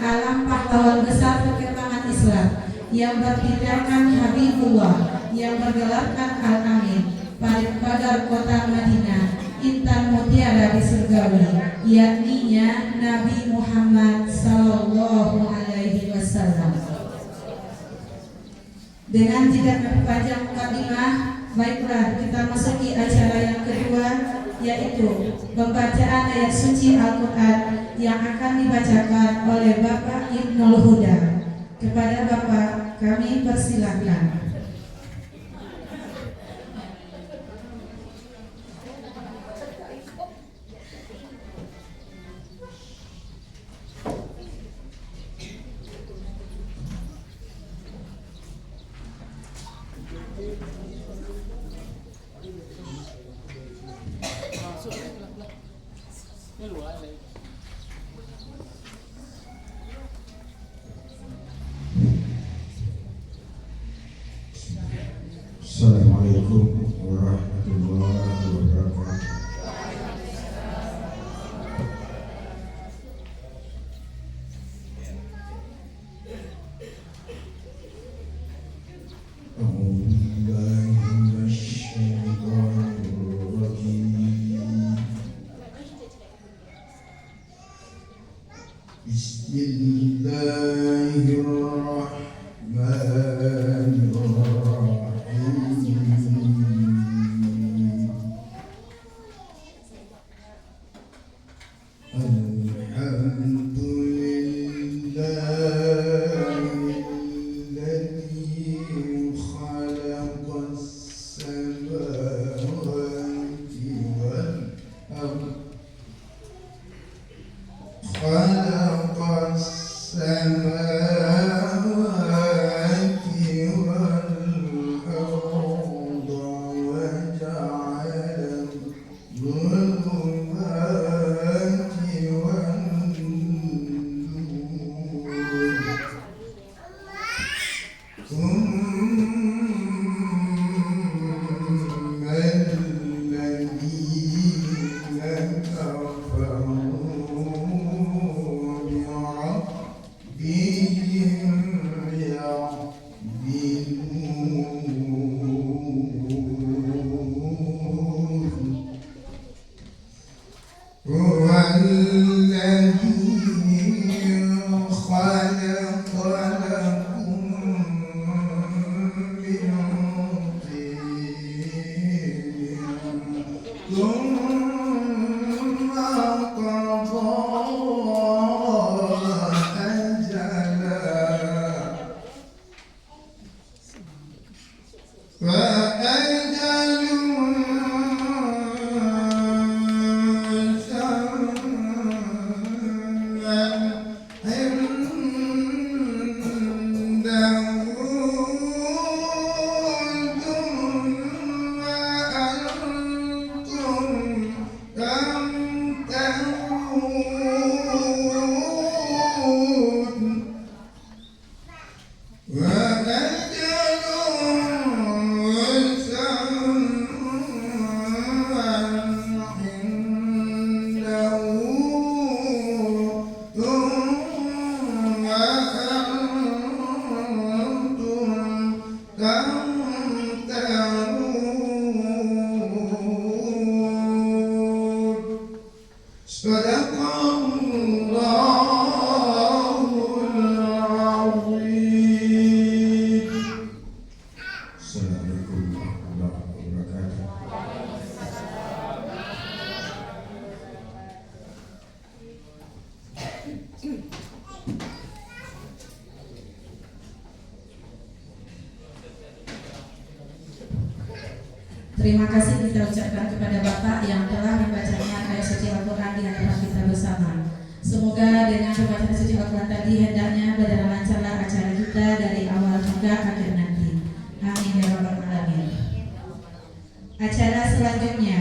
alam pahlawan besar perkembangan Islam yang bertindakan Habibullah, yang bergelarkan Al-Amin, paling pagar kota Madinah, intan mutiara di surgawi, yakninya Nabi Muhammad Sallallahu Alaihi Wasallam. Dengan tidak memperpanjang mukadimah, baiklah kita masuki acara yang kedua, yaitu pembacaan ayat suci Al-Quran yang akan dibacakan oleh Bapak Ibnul Huda. Kepada Bapak kami persilahkan. Assalamualaikum warahmatullahi wabarakatuh. Terima kasih kita ucapkan kepada Bapak yang telah membacakan ayat suci Al-Quran di hadapan kita bersama. Semoga dengan pembacaan suci Al-Quran tadi hendaknya berjalan lancarlah acara kita dari awal hingga akhir nanti. Amin ya rabbal alamin. Acara selanjutnya,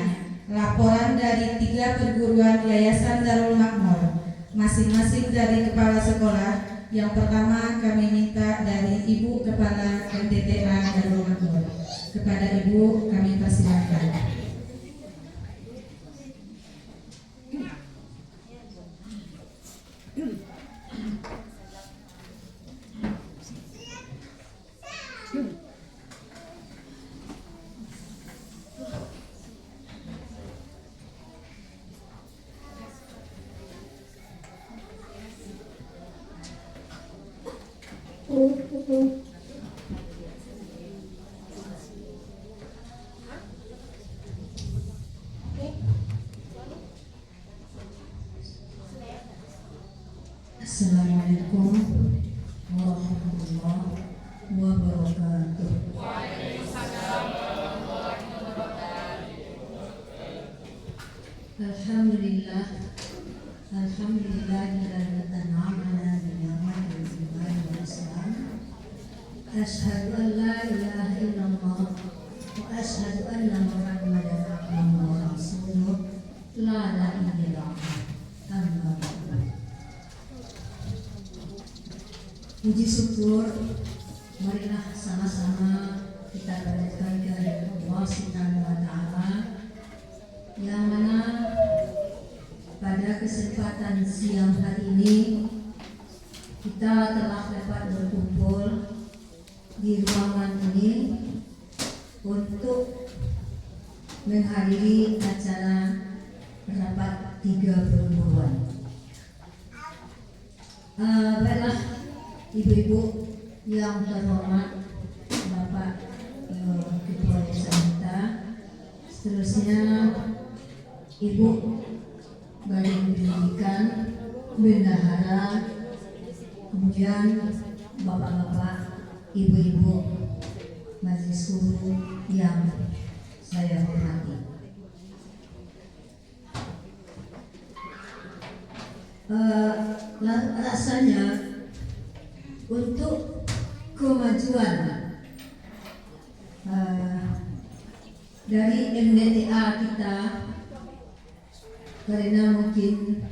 laporan dari 3 perguruan Yayasan Darul Makmur, masing-masing dari kepala sekolah. Yang pertama kami minta dari Ibu Kepala MTTA Darul Makmur. Kepada Ibu kami persilakan. Assalamualaikum warahmatullahi wabarakatuh. Alhamdulillah, alhamdulillahilladzi an'amana bi ni'matil iman wal islam. Asyhadu an la ilaha illallah wa asyhadu anna Muhammadan abduhu wa rasuluh. La ilaha illallah. Amma ba'du. Puji syukur, marilah sama-sama kita panjatkan kehadirat Allah Subhanahu wa taala, yang mana pada kesempatan siang hari ini kita telah dapat berkumpul di ruangan ini untuk menghadiri acara rapat 3 perempuan. Baiklah ibu-ibu yang terhormat, Bapak Ketua Desa kita, seterusnya Ibu Badan Pendidikan, Bendahara, kemudian Bapak-bapak, Ibu-ibu Majelis Guru yang saya hormati. Rasanya untuk kemajuan dari MDTA kita, karena mungkin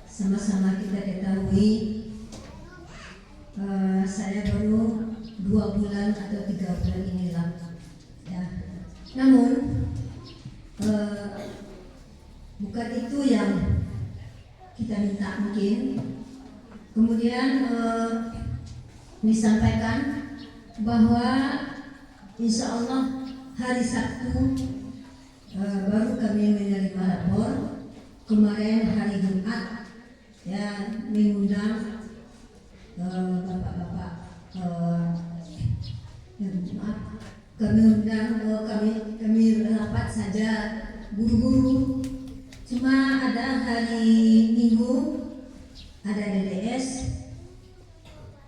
sama-sama kita ketahui saya baru 2 bulan atau 3 bulan inilah ya. Namun bukan itu yang kita minta mungkin. Kemudian disampaikan bahwa insya Allah hari Sabtu baru kami menerima rapor. Kemarin hari Jumat ya mengundang bapak-bapak, kami undang kami rapat saja guru-guru. Cuma ada hari Minggu ada DDS,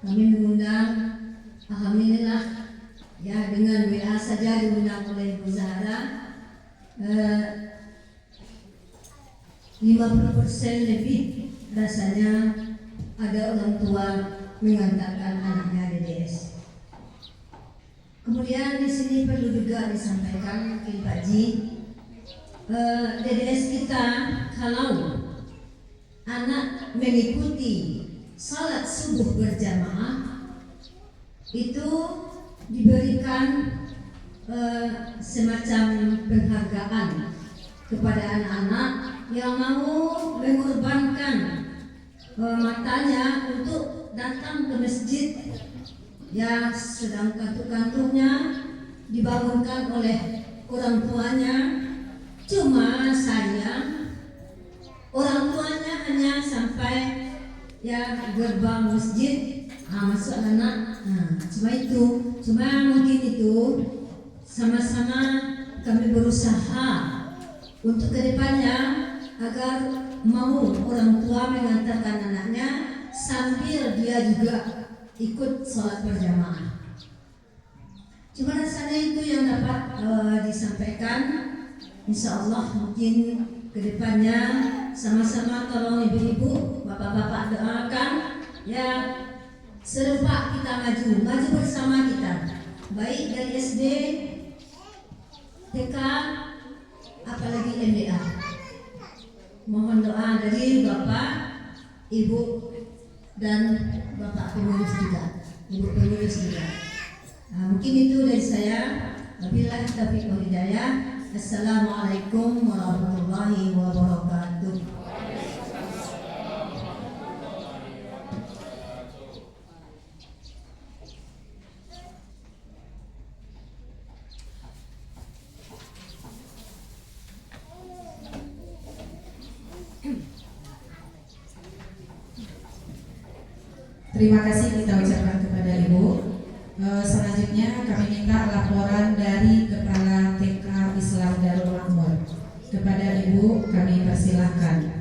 kami mengundang, alhamdulillah ya, dengan WA saja diundang oleh Bu Zahra. 50% lebih rasanya ada orang tua mengantarkan anaknya DDS. Kemudian di sini perlu juga disampaikan mungkin Pak Ji, DDS kita kalau anak mengikuti salat subuh berjamaah itu diberikan semacam penghargaan kepada anak-anak yang mau mengorbankan matanya untuk datang ke masjid ya, sedang kantung-kantungnya dibangunkan oleh orang tuanya. Cuma sayang orang tuanya hanya sampai ya gerbang masjid, masuk anak, cuma itu. Cuma mungkin itu sama-sama kami berusaha untuk kedepannya agar mau orang tua mengantarkan anaknya sambil dia juga ikut sholat berjamaah. Cuma rasanya itu yang dapat disampaikan. Insya Allah mungkin kedepannya sama-sama tolong ibu-ibu, bapak-bapak doakan ya, serentak kita maju bersama kita, baik dari SD, TK, apalagi MDA. Mohon doa dari Bapak, Ibu, dan Bapak pengurus juga, Ibu pengurus juga. Mungkin itu dari saya. Wabillahi taufiq wal hidayah. Assalamualaikum warahmatullahi wabarakatuh. Terima kasih kita ucapkan kepada kepada Ibu. Selanjutnya kami minta laporan dari Kepala TK Islam Darul Makmur. Kepada Ibu kami persilahkan.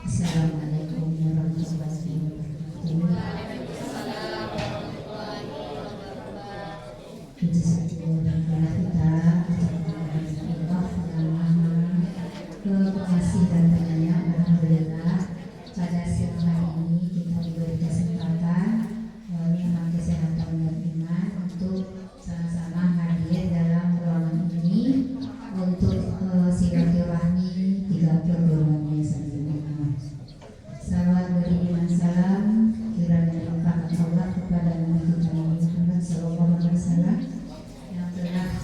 Assalamualaikum warahmatullahi wabarakatuh. Puji syukur kepada kita Allah yang maha pengasih dan penyayang. Alhamdulillah pada siang hari ini kita diberi kesempatan nikmat kesehatan dan iman untuk sama-sama hadir dalam ruangan ini untuk silaturahmi 3 perguruan yayasan. Salawat beriman salam kiranya limpahkan Allah kepada Nabi kita Muhammad sallallahu alaihi wasallam yang telah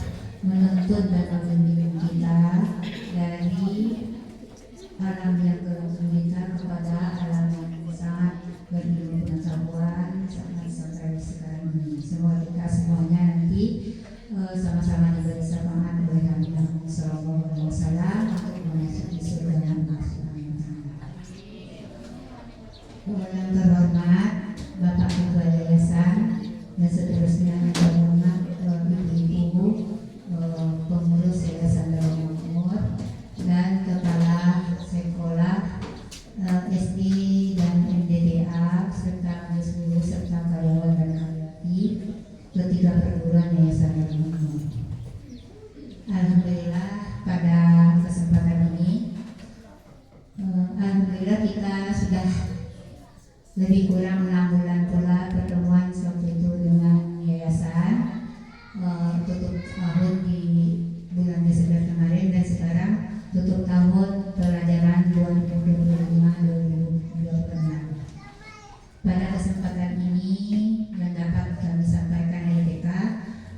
menuntun dan membimbing kita dari alam yang gelap gulita kepada alam yang sangat berilmu pengetahuan sampai sekarang ini. Semoga kita semuanya nanti sama-sama diberi syafaat oleh Nabi Muhammad sallallahu alaihi wasallam untuk memasuki surga yang maha. Yang terhormat Bapak Ketua Yayasan dan seterusnya terhormat Ibu-ibu pengurus Yayasan Darul Makmur dan Kepala Sekolah SD dan MDDA serta majelis guru serta karyawan dan karyawati ketiga perguruan Yayasan Darul Makmur. Alhamdulillah pada kesempatan ini alhamdulillah kita sudah lebih kurang 6 bulan pula pertemuan waktu itu dengan yayasan tutup tahun di bulan Desember kemarin dan sekarang tutup tahun pelajaran 2025-2026. Pada kesempatan ini yang dapat kami sampaikan dari TK,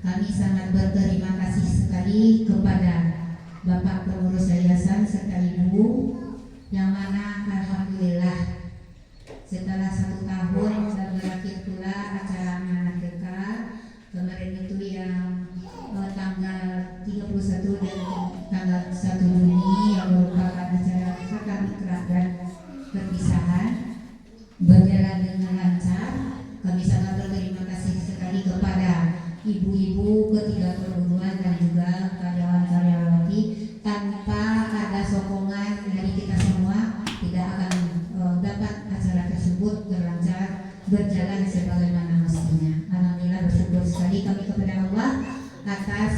kami sangat berterima kasih sekali kepada Bapak Pengurus Yayasan serta Ibu yang mana alhamdulillah setelah 1 tahun dan berakhir pula acara anak TK kemarin itu yang tanggal 31 dan tanggal 1 Juni yang merupakan acara akad nikah dan perpisahan berjalan dengan lancar. Kami sangat berterima kasih sekali kepada ibu-ibu ketiga perguruan dan juga karyawan-karyawati. Tanpa ada sokongan dari kita semua tidak akan dapat acara tersebut berjalan sebagaimana mestinya. Alhamdulillah bersyukur sekali kami kepada Allah atas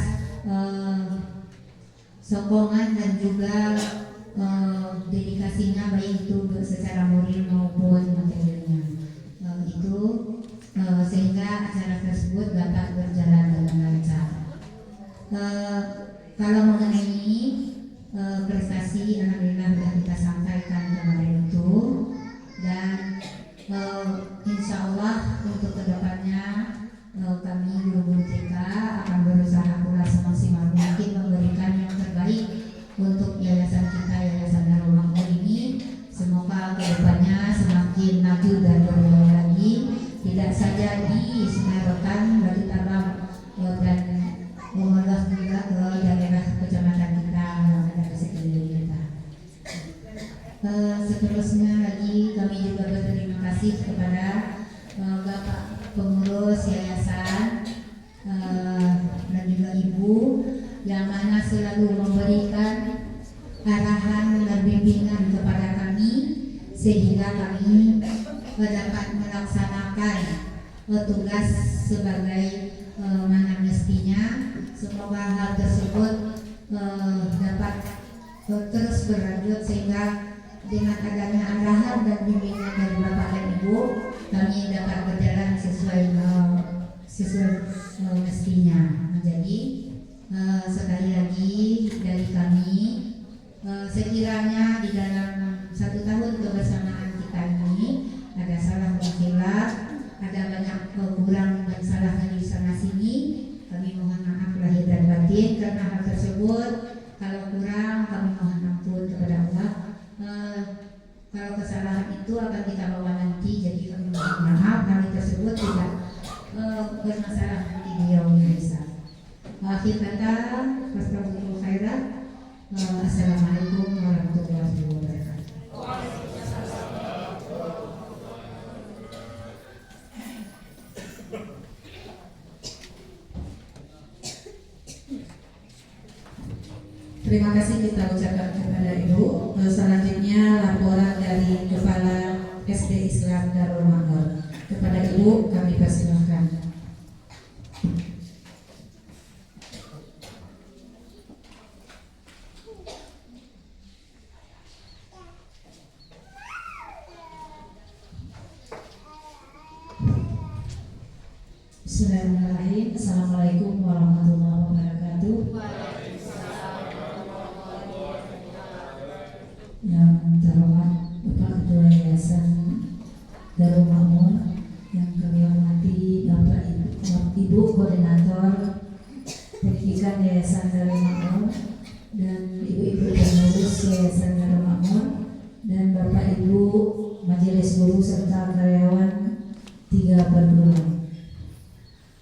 sokongan dan juga dedikasinya baik itu secara moral maupun materialnya. Sehingga acara tersebut dapat berjalan dengan lancar. Kalau mengenai prestasi, alhamdulillah sudah kita sampaikan kemarin itu dan insya Allah untuk kedepannya kami guru-guru TK akan berusaha pula semaksimal mungkin memberikan yang terbaik untuk yayasan kita, Yayasan Darul Makmur ini. Semoga kedepannya semakin maju dan berjaya lagi, tidak saja di Senarotan, Batu Tabang dan mengelola juga ke daerah kecamatan kita yang ada di sekeliling kita. Seterusnya lagi kami juga berterima kasih kepada Bapak Pengurus Yayasan dan juga Ibu yang mana selalu memberikan arahan dan bimbingan kepada kami sehingga kami dapat melaksanakan tugas sebagai mana mestinya. Semoga hal tersebut dapat terus berlanjut sehingga dengan adanya arahan dan bimbingan dari Bapak dan Ibu kami dapat berjalan sesuai mestinya. Jadi sekali lagi dari kami sekiranya di dalam 1 tahun kebersamaan kita ini ada salah dan khilaf, ada banyak kurang dan salahnya di sana sini, kami mohon maaf lahir dan batin karena hal tersebut. Kalau kurang kami mohon ampun kepada Allah. Kalau kesalahan itu akan kita bawa nanti, jadi kami mohon maaf hal tersebut tidak bermasalah nanti beliaunya bisa. Akhir kata, wassalamualaikum khairan. Assalamualaikum warahmatullahi wabarakatuh. Terima kasih kita ucapkan kepada Ibu. Selanjutnya laporan dari Kepala SD Islam Darul Makmur. Kepada Ibu kami persilahkan. Bismillahirrahmanirrahim. Assalamualaikum warahmatullahi wabarakatuh. Yang terhormat Bapak Ketua Yayasan Darul Makmur, yang kami hormati Bapak Ibu Koordinator Pendidikan Yayasan Darul Makmur dan Ibu-ibu pengurus Yayasan Darul Makmur dan Bapak Ibu Majelis Guru serta karyawan 3 perguruan.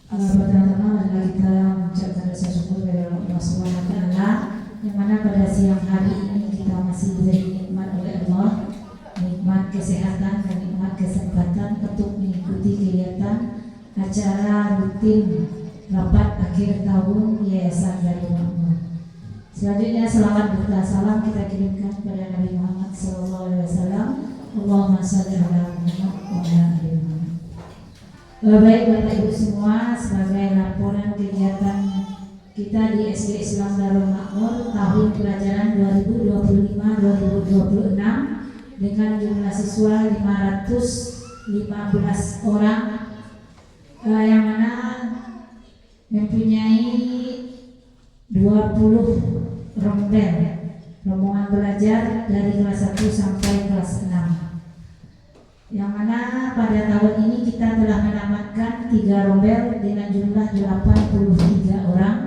Pertama-tama adalah kita mengucapkan rasa syukur kepada Allah Subhanahu wa Ta'ala, yang mana pada siang hari ini kita masih diberi nikmat oleh Allah, nikmat kesehatan dan nikmat kesempatan untuk mengikuti kegiatan acara rutin rapat akhir tahun Yayasan Darul Makmur. Selanjutnya selamat berkah salam kita kirimkan kepada Nabi Muhammad SAW. Allahumma shalli ala Muhammad wa ala ali Muhammad. Baik Bapak Ibu semua, sebagai laporan kegiatan kita di SD Islam Darul Makmur tahun pelajaran 2025-2026 dengan jumlah siswa 515 orang, yang mana mempunyai 20 rombongan belajar dari kelas 1 sampai kelas 6. Yang mana pada tahun ini kita telah menamatkan 3 rombel dengan jumlah 83 orang.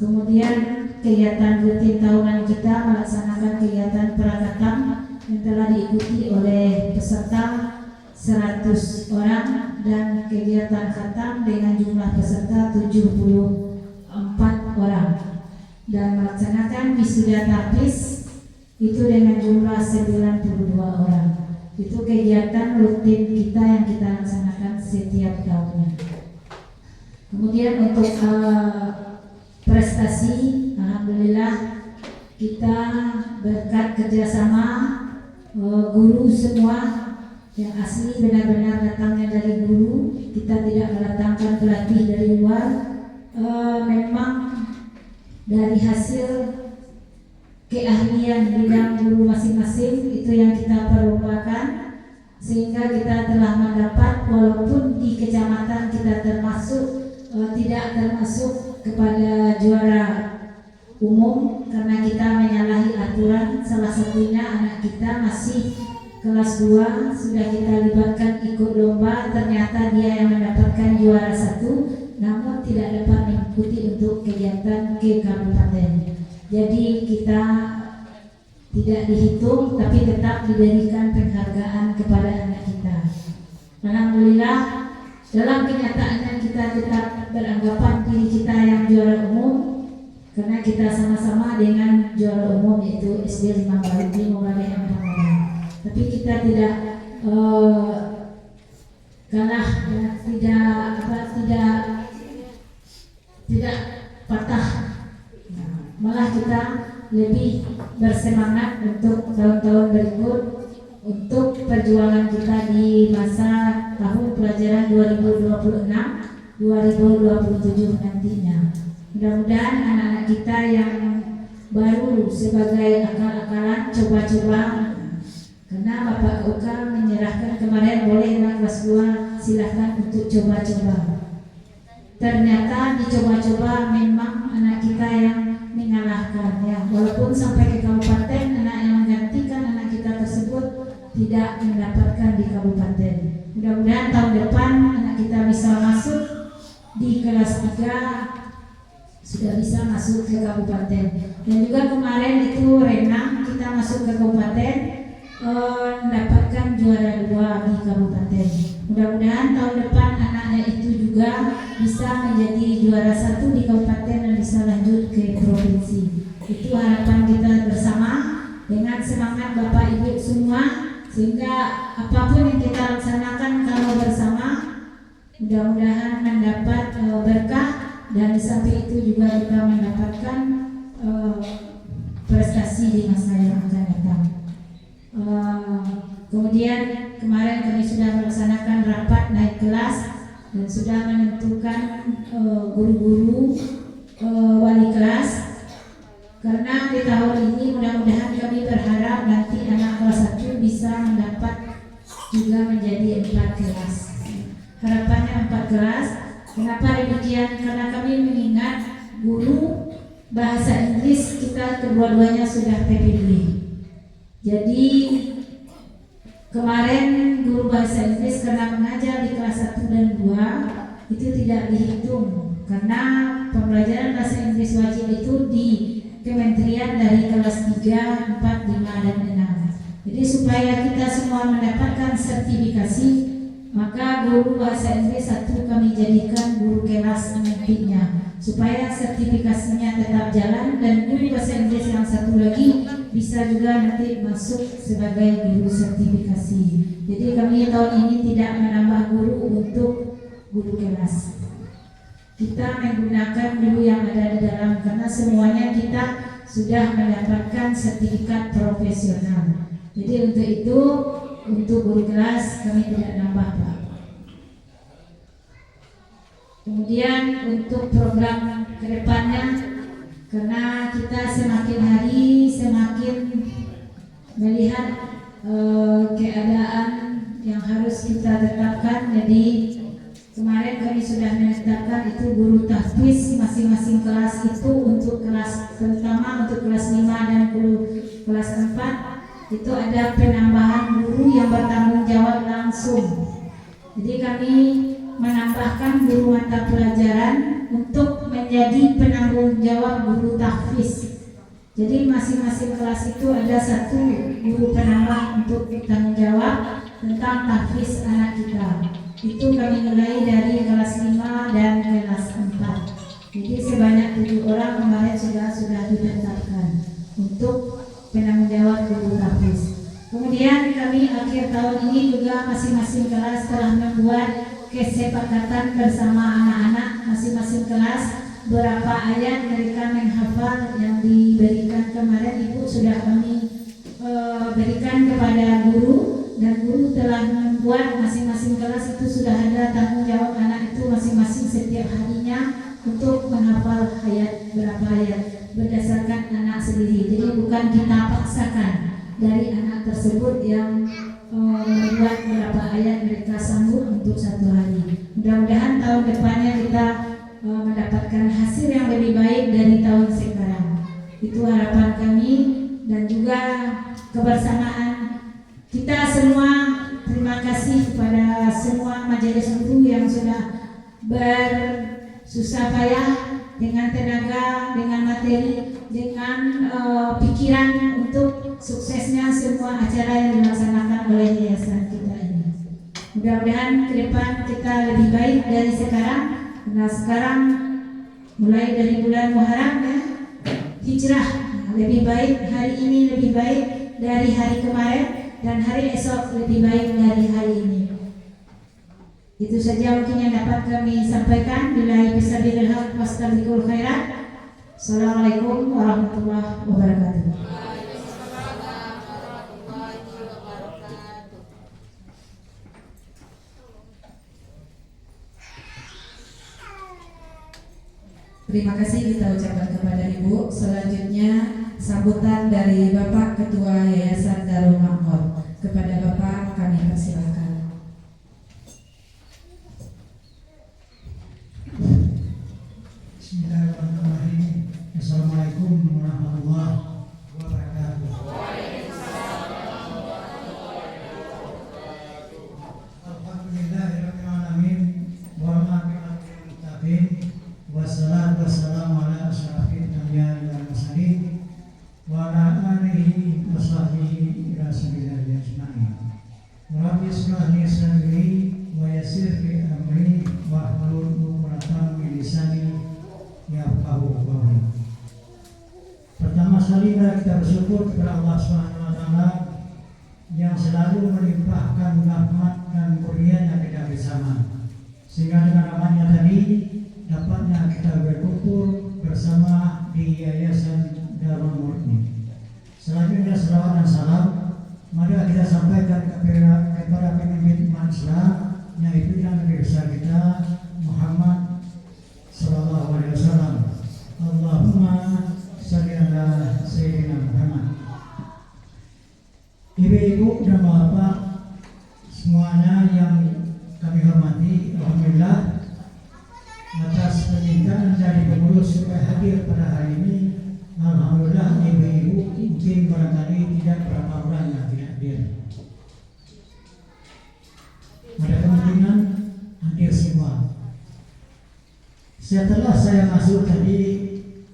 Kemudian kegiatan rutin tahunan kita melaksanakan kegiatan prakatan yang telah diikuti oleh peserta 100 orang dan kegiatan khatam dengan jumlah peserta 74 orang dan melaksanakan wisuda tahfiz itu dengan jumlah 92 orang. Itu kegiatan rutin kita yang kita laksanakan setiap tahunnya. Kemudian untuk prestasi, alhamdulillah kita berkat kerjasama guru semua yang asli benar-benar datangnya dari guru, kita tidak mendatangkan pelatih dari luar. Memang dari hasil keahlian bidang guru masing-masing itu yang kita perlukan, sehingga kita telah mendapat, walaupun di kecamatan kita tidak termasuk kepada juara umum karena kita menyalahi aturan. Salah satunya anak kita masih kelas 2 sudah kita libatkan ikut lomba, ternyata dia yang mendapatkan juara 1 namun tidak dapat mengikuti untuk kegiatan ke kabupaten. Jadi kita tidak dihitung, tapi tetap diberikan penghargaan kepada anak kita. Alhamdulillah, dalam kenyataannya kita tetap beranggapan diri kita yang juara umum, karena kita sama-sama dengan juara umum yaitu SD 5 Balik di Mogali yang pertama. Tapi kita tidak kalah, tidak patah. Malah kita lebih bersemangat untuk tahun-tahun berikut, untuk perjuangan kita di masa tahun pelajaran 2026-2027 nantinya. Mudah-mudahan anak-anak kita yang baru sebagai akal-akalan coba-coba, karena Bapak UK menyerahkan kemarin boleh kelas 2 silahkan untuk coba-coba. Ternyata dicoba-coba memang anak kita yang mengalahkan, ya, walaupun sampai ke kabupaten anak yang menggantikan anak kita tersebut tidak mendapatkan di kabupaten. Mudah-mudahan tahun depan anak kita bisa masuk di kelas 3, sudah bisa masuk ke kabupaten. Dan juga kemarin itu renang kita masuk ke kabupaten, mendapatkan juara 2 di kabupaten. Mudah-mudahan tahun depan anaknya itu juga bisa menjadi juara 1 di kabupaten dan bisa lanjut ke provinsi. Itu harapan kita bersama dengan semangat Bapak Ibu semua, sehingga apapun yang kita laksanakan kalau bersama mudah-mudahan mendapat berkah, dan di samping itu juga kita mendapatkan prestasi di masa yang akan datang. Kemudian kemarin kami sudah melaksanakan rapat naik kelas dan sudah menentukan guru-guru wali kelas, karena di tahun ini mudah-mudahan kami berharap nanti anak kelas 1 bisa mendapat juga menjadi 4 kelas. Harapannya 4 kelas. Kenapa demikian? Karena kami mengingat guru bahasa Inggris kita kedua-duanya sudah PPDB. Jadi kemarin guru bahasa Inggris karena mengajar di kelas 1 dan 2 itu tidak dihitung, karena pembelajaran bahasa Inggris wajib itu di kementerian dari kelas 3, 4, 5, dan 6. Jadi supaya kita semua mendapatkan sertifikasi, maka guru bahasa Inggris 1 kami jadikan guru kelas nantinya, supaya sertifikasinya tetap jalan, dan guru bahasa Inggris yang 1 lagi bisa juga nanti masuk sebagai guru sertifikasi. Jadi kami tahun ini tidak menambah guru untuk guru kelas. Kita menggunakan guru yang ada di dalam, karena semuanya kita sudah mendapatkan sertifikat profesional. Jadi untuk itu, untuk guru kelas kami tidak nambah, Pak. Kemudian untuk program kedepannya, karena kita semakin hari semakin melihat keadaan yang harus kita tetapkan, jadi kemarin kami sudah menetapkan itu guru tahfiz masing-masing kelas itu untuk kelas, terutama untuk kelas 5 dan kelas 4 itu ada penambahan guru yang bertanggung jawab langsung. Jadi kami menambahkan guru mata pelajaran untuk menjadi penanggung jawab guru tahfiz. Jadi masing-masing kelas itu ada 1 guru penambah untuk bertanggung jawab tentang tahfiz anak kita. Itu kami mulai dari kelas 5 dan kelas 4. Jadi sebanyak 7 orang kemarin sudah ditetapkan untuk penanggung jawab guru tahfiz. Kemudian kami akhir tahun ini juga masing-masing kelas telah membuat kesepakatan bersama anak-anak masing-masing kelas berapa ayat mereka menghafal yang diberikan kemarin. Ibu sudah kami berikan kepada guru, dan guru telah membuat masing-masing kelas itu sudah ada tanggung jawab anak itu masing-masing setiap harinya untuk menghafal ayat, berapa ayat berdasarkan anak sendiri. Jadi bukan kita paksakan dari anak tersebut yang membuat berapa ayat mereka sanggup untuk 1 hari. Mudah-mudahan tahun depannya kita mendapatkan hasil yang lebih baik dari tahun sekarang. Itu harapan kami, dan juga kebersamaan kita semua. Terima kasih kepada semua majelis guru yang sudah bersusah payah dengan tenaga, dengan materi, dengan pikiran untuk suksesnya semua acara yang dilaksanakan oleh yayasan kita ini. Mudah-mudahan ke depan kita lebih baik dari sekarang. Nah, sekarang mulai dari bulan Muharram ya, hijrah, lebih baik hari ini lebih baik dari hari kemarin, dan hari esok lebih baik dari hari ini. Itu saja mungkin yang dapat kami sampaikan. Billahi fisabilil haq wastabiqul khairat. Assalamualaikum warahmatullahi wabarakatuh. Terima kasih kita ucapkan kepada Ibu. Selanjutnya sambutan dari Bapak Ketua Yayasan Darul Makmur. Kepada Bapak kami persilakan. Bismillahirrahmanirrahim. Assalamualaikum warahmatullahi wabarakatuh. Alhamdulillahirabbil alamin wa aqibatu muttaqin. Wassalatu wassalamu ala asyrafil anbiya'i wal mursalin wa ala alihi wa sahbihi ila sabilillah. bersyukur kepada Allah Subhanahu wa taala yang selalu melimpahkan rahmat dan kurnia-Nya kita bersama. Sehingga dengan rahmatnya tadi dapatnya kita berkumpul bersama di Yayasan Darul Murni. Selanjutnya salawat dan salam mari kita sampaikan kepada pemimpin umat Islam, yaitu yang Nabi besar kita Muhammad sallallahu alaihi wasallam. Allahumma shalli ala sayyidina Muhammad. Ibu-ibu dan bapak semuanya yang kami hormati, alhamdulillah atas permintaan dari pengurus supaya hadir pada hari ini. Alhamdulillah ibu-ibu mungkin barangkali tidak berapa orang yang tidak hadir. Ada kemungkinan hadir semua. Setelah saya masuk tadi,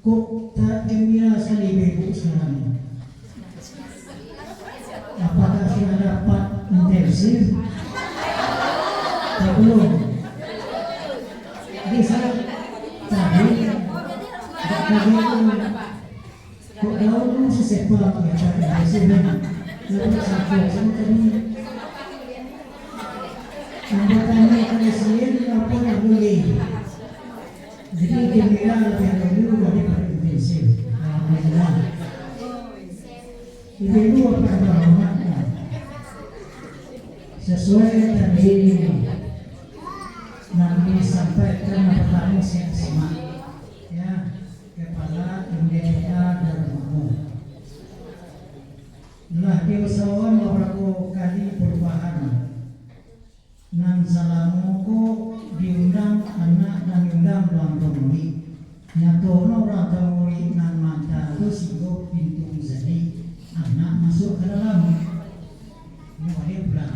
kok tak gembira sekali ibu-ibu sekarang ini. Apakah sudah dapat intensif? Tak belum. Jadi saya tadi tak kaget. Kok tahu dulu sesepak ya tak intensif ni. Lalu sakit sama tadi. Anggotanya presiden apa yang boleh. Jadi gembira lebih dulu daripada intensif. Alhamdulillah. Ibu akan berhormatnya sesuai tadi nanti sampaikan pertanyaan simak ya kepada MDA dan umum. Lah diusahawan beberapa kali perubahan. Nan salamuku diundang anak dan diundang orang temui. Nyatono orang temui nan mata lu singgo pintu jadi. Anak masuk ke dalam ini dia pulang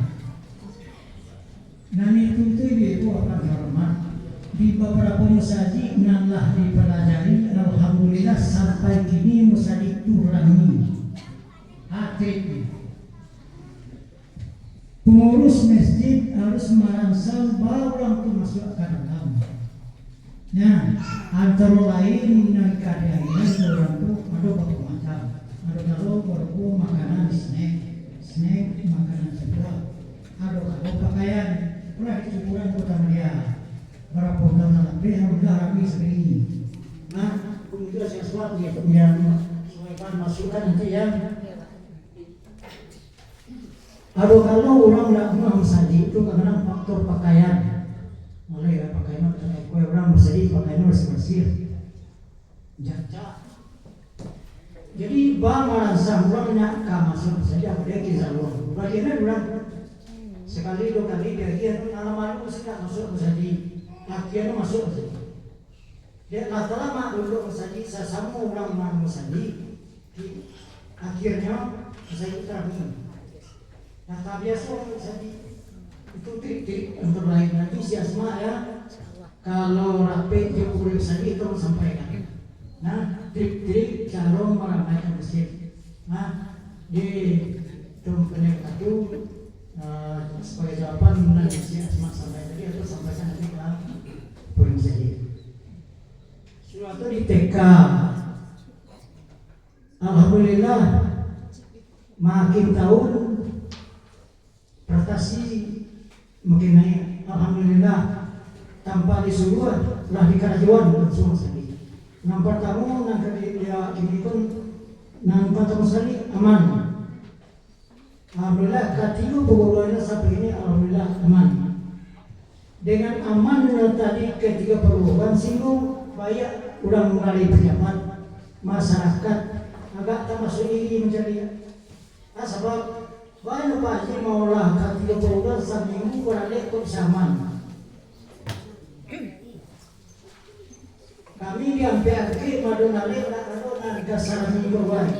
dan itu ibu akan hormat di beberapa musajid nanlah dipelajari. Alhamdulillah sampai kini musajid Turani akhir pengurus masjid harus merangsang baru orang itu masuk ke dalam. Nah, antara lain dengan keadaan orang itu ada beberapa macam. Ada kalau berburu makanan snack makanan sebuah. Ada kalau pakaian pernah dicukuran kota Media berapa tahun lebih alhamdulillah kami segini. Nah, kemudian sesuatu yang sesuaikan masukan nanti yang ada kalau orang nak masjid itu kadang faktor pakaian. Mulai pakaian kue orang masjid pakaian bersih jaca. Jadi bang orang masuk saja dia kisah luar. Bagaimana orang sekali dua kali dia alamat itu sudah masuk saja. Akhirnya masuk saja. Dia kata lama duduk saja. Sesama orang masuk saja. Akhirnya saya terhubung. Kata biasa saja. Itu trik-trik untuk lain nanti si Asma ya. Kalau rapi dia boleh saja itu sampaikan. Nah, trik-trik cara meramaikan masjid. Nah, di tempat itu sebagai jawaban nanti Asma sampai tadi atau sampaikan nanti ke poin masjid. Suatu di TK, alhamdulillah makin tahun prestasi makin naik. Alhamdulillah tanpa disuruh telah dikarajuan semua sekali. Nampak tamu nak dia kini pun nampak tamu sekali aman. Alhamdulillah katilu pegawainya sampai ini alhamdulillah aman. Dengan aman yang tadi ketika perubahan singgung banyak udah mulai pejabat masyarakat agak termasuk ini menjadi sebab banyak Pak Haji maulah ketika perubahan seminggu berada kok zaman. Kami di MPRG madonale nak dasar mingguan,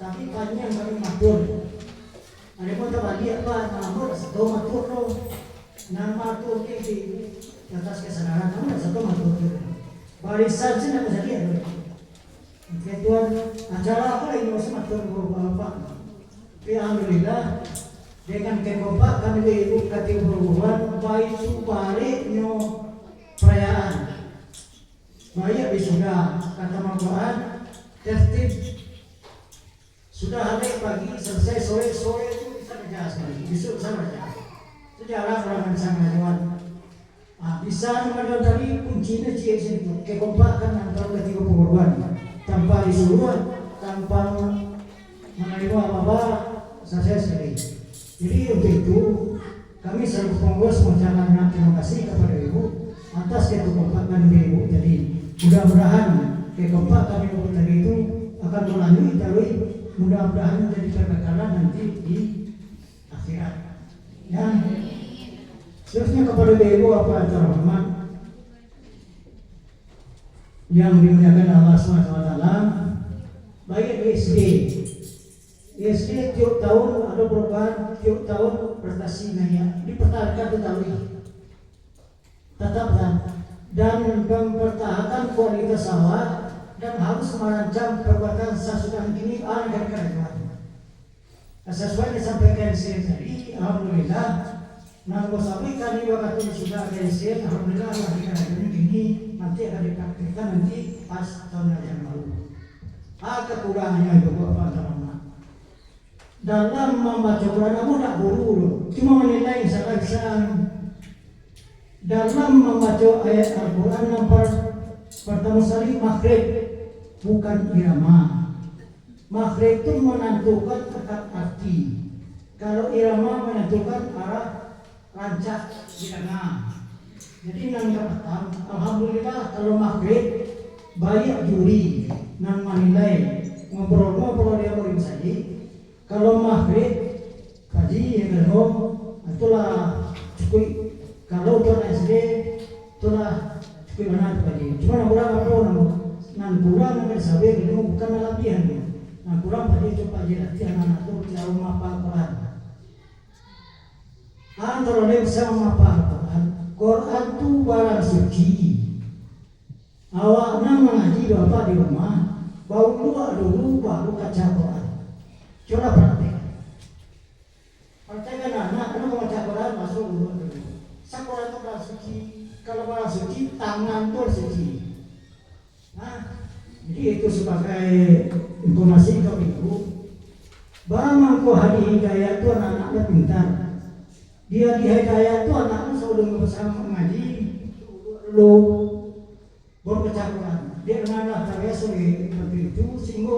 tapi panjang kami matur. Ada pun tak balik apa matur satu matur lo, nan matur di atas kesadaran kamu satu matur. Barisan sih nak jadi ada. Ketuan acara apa lagi masih matur bapak. Tapi alhamdulillah dengan kekompak kami di ibu kategorian baik tu balik nyo perayaan. Banyak wisuda kata Al-Quran tertib Sudah hari pagi selesai sore itu kita kerja sekali. Besok saya kerja. Sejarah orang sama Jawa. Bisa mengajar tadi kuncinya itu kekompakan antara ketiga pengorban tanpa disuruh, tanpa menerima apa-apa saya sekali. Jadi untuk itu kami selalu pengurus mengucapkan terima kasih kepada Ibu atas kekompakan Ibu. Jadi mudah-mudahan kekompakan Ibu tadi itu akan melalui talui, mudah-mudahan menjadi perbekalan nanti di akhirat. Ya. Seterusnya kepada Ibu apa terhormat yang dimuliakan Allah SWT, baik di SD tiap tahun ada perubahan, tiap tahun prestasi naik, dipertahankan tetapi tetap dan mempertahankan kualitas awal dan harus merancang perbuatan sesudah ini dan kerajaan. Sesuai disampaikan saya tadi, alhamdulillah. Nah, bos kami waktu sudah ada hasil, alhamdulillah hari ini nanti akan dipraktikkan nanti pas tahun yang lalu. Kekurangannya itu apa teman-teman? Dalam membaca Quran kamu tak buru, cuma menilai salah-salah. Dalam membaca ayat Al-Quran yang pertama sekali makhrij bukan irama. Makhrij itu menentukan kata arti. Kalau irama menentukan arah rancak di tengah. Jadi nang dapat alhamdulillah kalau makhrij banyak juri nang menilai ngobrol dia murid saja. Kalau makhrij tadi yang itulah cukup. Kalau tuan SD itulah cukup benar tadi. Cuma kurang apa nang kurang nang sabar itu bukan latihan. Nang kurang tadi coba aja latihan anak tu jauh mapal Quran. Antara lain sama Quran. Quran itu barang suci. Awaknya mengaji bapak di rumah, bawa dulu baru kaca Quran. Coba praktekkan anak, karena mau baca Quran masuk dulu. Quran itu barang suci. Kalau barang suci, tangan itu suci. Nah, jadi itu sebagai informasi ke ibu. Barang mangko hari hidayah itu anak-anaknya pintar. Dia di hidayah itu anaknya selalu bersama mengaji, lo berbaca Quran. Dia kenal saya seperti itu, sehingga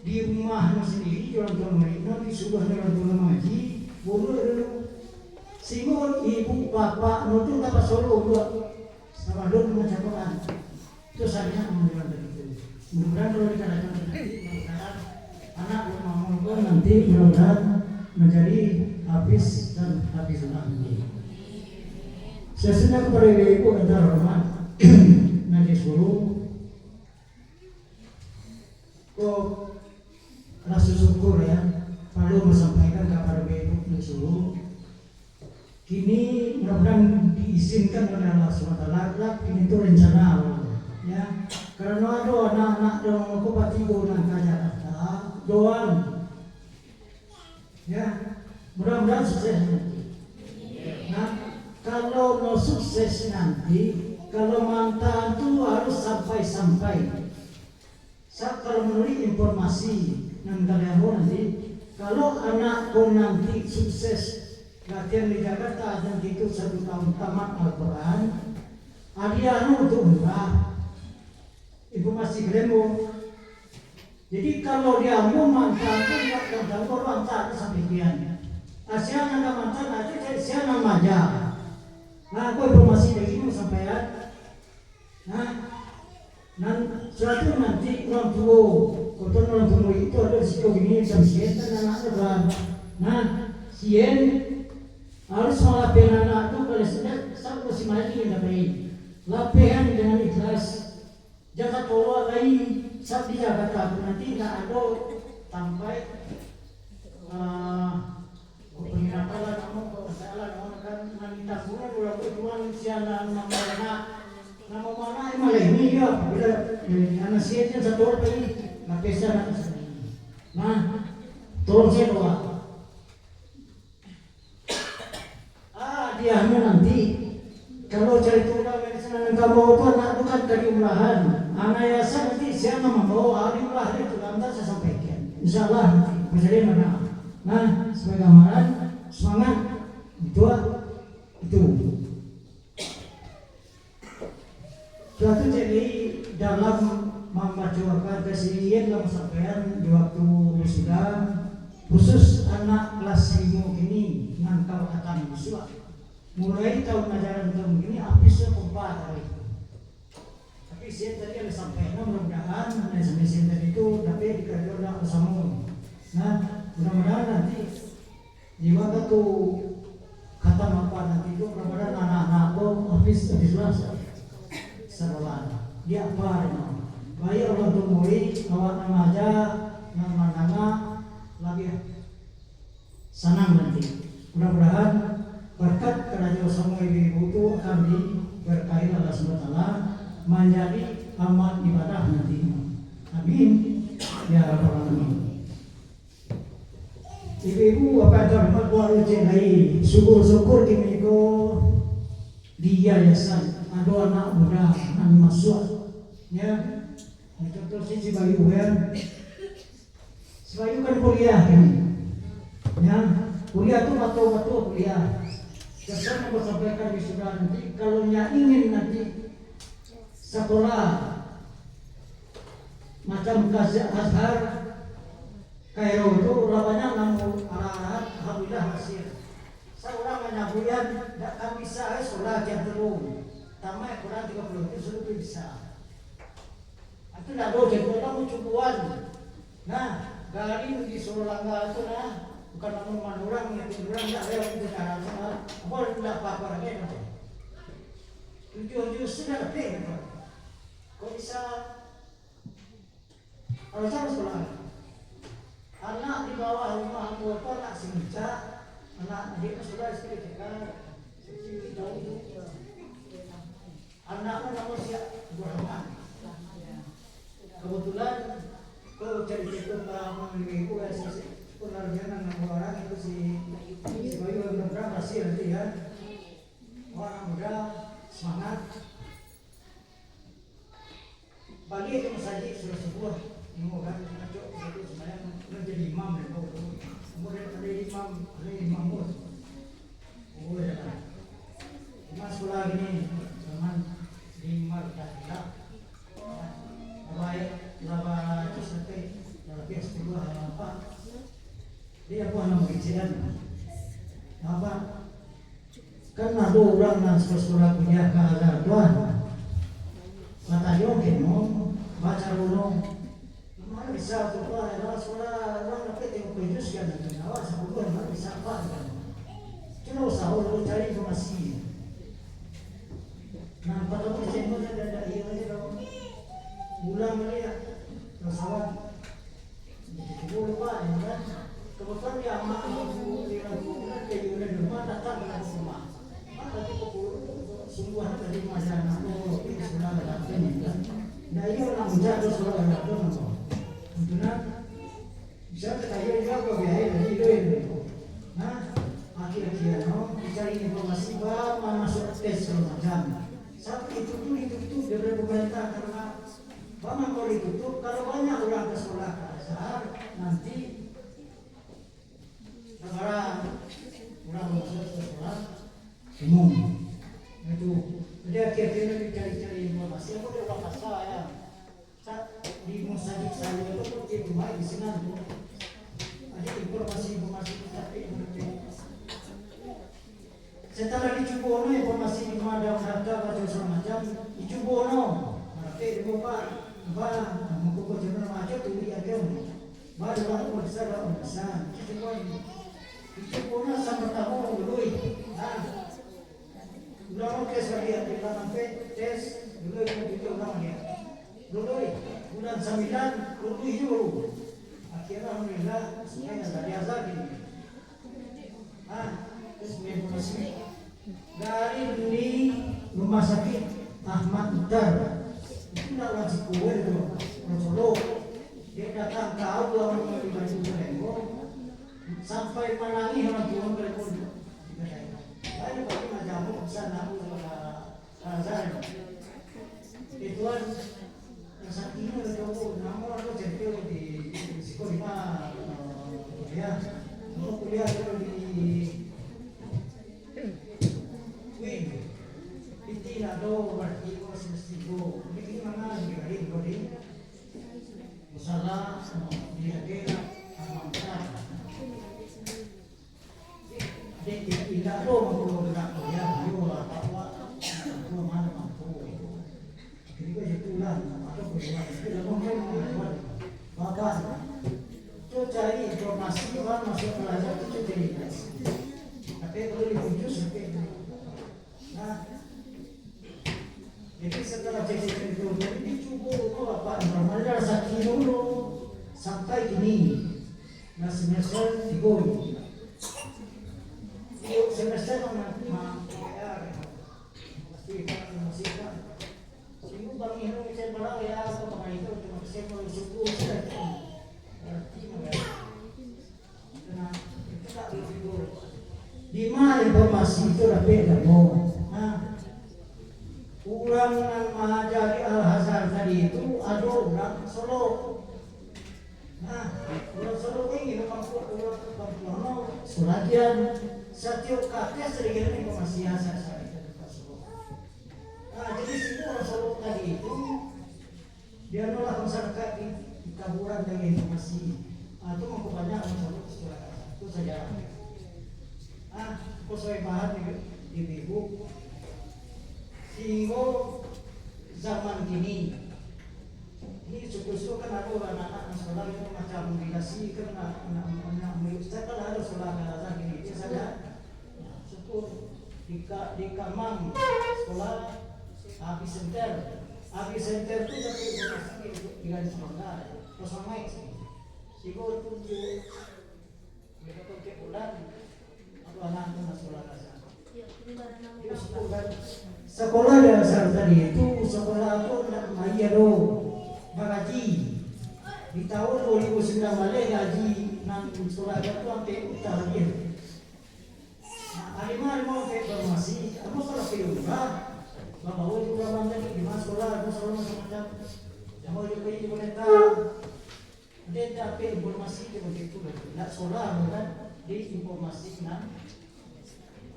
di rumahnya sendiri orang-orang mereka disuruh orang-orang mengaji, boleh dulu. Sehingga ibu bapak nuntut apa solo buat sama dulu membaca Quran. Itu saya mengenal itu. Mudah-mudahan kalau dikatakan nanti, anak mau nanti mudah-mudahan menjadi habis dan habislah ini. Sesudah kepada ibu dan terhormat nanti suruh kok rasa syukur ya perlu menyampaikan kepada ibu dan suruh kini mudah-mudahan diizinkan oleh Allah SWT. Kini itu rencana Allah ya, karena ada anak-anak yang Bupati Gunung Jakarta doan ya, mudah-mudahan sukses nanti. Nah, kalau mau sukses nanti, kalau mantan itu harus sampai-sampai. Kalau menurut informasi yang kalian nanti, kalau anakku nanti sukses latihan di Jakarta dan itu 1 tahun tamat Al-Quran, hadiahnya untuk umrah. Informasi kalian. Jadi kalau dia mau mantan itu tidak ada orang tak sampai kian. Asyik ada mantan aja jadi siapa aja. Nah, aku informasi dari ini sampaian. Nah, suatu nanti orang tua, kotor orang tua itu ada risiko gini sampai dan anak beran. Nah, sien harus melapikan anak itu kalau sudah satu si maju yang dapat lapihan dengan ikhlas. Jangan tolak lagi saat di Jakarta nanti tidak ada sampai pengirapan lah kamu kalau salah kamu akan nanti tabungan dua tujuan sialan nama mana ini ya bila anak siatnya satu orang lagi nggak bisa nanti. Nah, tolong saya doa. Dia nanti kalau cari tulang yang kamu itu anak itu kan dari umrahan. Anak yayasan nanti siapa membawa hari umrah itu nanti saya sampaikan. Insyaallah. jadi mana? Nah, sebagai gambaran semangat itu. Suatu jadi dalam memajukan kesenian dalam sampean di waktu sidang khusus anak kelas 5 ini ngangkal kata Yusuf. Mulai tahun ajaran tahun ini habisnya keempat hari. Tapi saya tadi ada sampaikan mudah-mudahan mesin tadi itu tapi dikatakan udah bersama. Nah, mudah-mudahan nanti di waktu kata apa nanti itu mudah-mudahan anak-anak itu habis sekolah. Dia apa ini? Baik orang tua murid awak nama aja nama lagi senang nanti. Mudah-mudahan berkat kerajaan semua ibu-ibu itu akan diberkahi Allah SWT menjadi amal ibadah nanti. Amin. Ya Rabbal Alamin. Ibu-ibu apa terhormat waru jenai syukur-syukur kini ko dia yasan ada anak muda anak masuk ya itu terus si Bayu kan si Bayu kan kuliah ini ya kuliah tuh betul-betul kuliah. Saya mau sampaikan di sudah nanti kalau ingin nanti sekolah macam Azhar Kairo itu lamanya namun arah-arah alhamdulillah hasil. Seorang menyabuyan tidak akan bisa sekolah yang terung. Tamai kurang 30 itu sudah bisa. Itu tidak boleh jadi orang cukupan. Nah, gari di Solangga itu nah bukan nama orang yang orang tidak lewat di dalam sana. Boleh tidak apa-apa lagi. Tujuh sudah lebih. Kok bisa? Kalau saya sekolah, anak di bawah 5 tahun anak sinca, anak di sekolah sekitar anak nama siap Rahman. Kebetulan kau cari itu ibu ya penarbian nama orang itu si Bayu benar-benar hasil nanti ya. Orang muda semangat. Bagi itu saja sudah sebuah kan ngaco itu sebenarnya menjadi imam dan kemudian ada imam mus. Oh ya kan. Mas sekolah ini zaman lima kita baik laba itu sampai lebih 10 apa dia pun nama kecilan apa kan ada orang yang sekolah punya keadaan Tuhan mata yokin mau baca ulung mana bisa tuh Pak sekolah orang dapat yang kudus kan awak sebelum mana bisa apa kan cuma usaha lu cari informasi. Nah, pada musim itu ada iya kalau bulan melihat pesawat itu lupa ya kan. Kebetulan dia amat di bulan dia udah di rumah datang ke rumah. Maka itu sungguh dari masa aku ini sudah ada ini kan. Nah ini orang menjaga sudah ada tuh. Kemudian bisa terkait juga biaya dari itu. Nah, akhir-akhir cari informasi bahwa masuk tes macam. Tapi itu dari pemerintah karena banyak kalau ditutup kalau banyak orang ke sekolah dasar nanti negara orang masuk ke sekolah umum itu jadi akhirnya dicari-cari informasi aku udah bapak saya di musajid saya itu di rumah di sini ada informasi tapi setelah dicubono informasi di mana data atau semacam dicubono berarti dibuka membuka channel macam tu dia baru orang besar semua dicubono sampai tahu dulu ulang tes lagi di sampai tes dulu itu ulang dia dulu bulan 9 dulu akhirnya alhamdulillah semuanya dari azab ini informasi dari di rumah sakit Ahmad Utar itu tidak wajib kue itu Solo dia datang tahu orang yang dibaju Belenggo sampai menangis orang tua Belenggo lalu bagi majamu bisa namu Azhar ituan yang saat ini ada namun aku jadi di sekolah Ya, mau kuliah dulu di Win. Hindi na do berarti ko sinestigo. Hindi mana di ko di. Usala di agera amangka. Di ila do magulog na ko ya, yo la tawa. Ko man ko. Jadi ko itulah atau keluar. Kita mau Bapak itu cari informasi orang masuk pelajar itu jadi tapi perlu ditunjuk seperti itu. Nah, jadi setelah jadi itu jadi dicoba itu apa normalnya sakit dulu sampai kini. Nah semester 3 itu semester masih Ibu bang Inu saya balau ya atau bang itu cuma saya mau suku di mana informasi itu lebih kamu. Nah, ulang yang mengajari Al-Hasan tadi itu ada orang Solo. Nah, orang Solo ini memang orang Pamplona, Suragian, setiap kakek sedikit informasi Hasan saya. Nah, jadi semua orang Solo tadi itu dia nolak masyarakat di kaburan dengan informasi. Itu memperbanyak orang Solo itu saja. Sesuai bahan di buku. Sehingga zaman kini ini suku-suku kan ada anak-anak sekolah itu macam dikasih kan anak-anak saya kan ada sekolah kalah gini dia saja suku di Kamang sekolah Abi Center itu tapi tinggal di sekolah terus ramai sih sigo tunjuk mereka pakai bulan atau anak-anak sekolah dasar sekolah dasar tadi itu sekolah itu Maya do bagaji di tahun 2009 gaji nang sekolah itu sampai utara dia. Nah, alimah informasi aku sekolah juga bahwa itu orang lagi di mana sekolah macam mau juga itu boleh tahu dia dapat informasi begitu tidak sekolah kan di informasi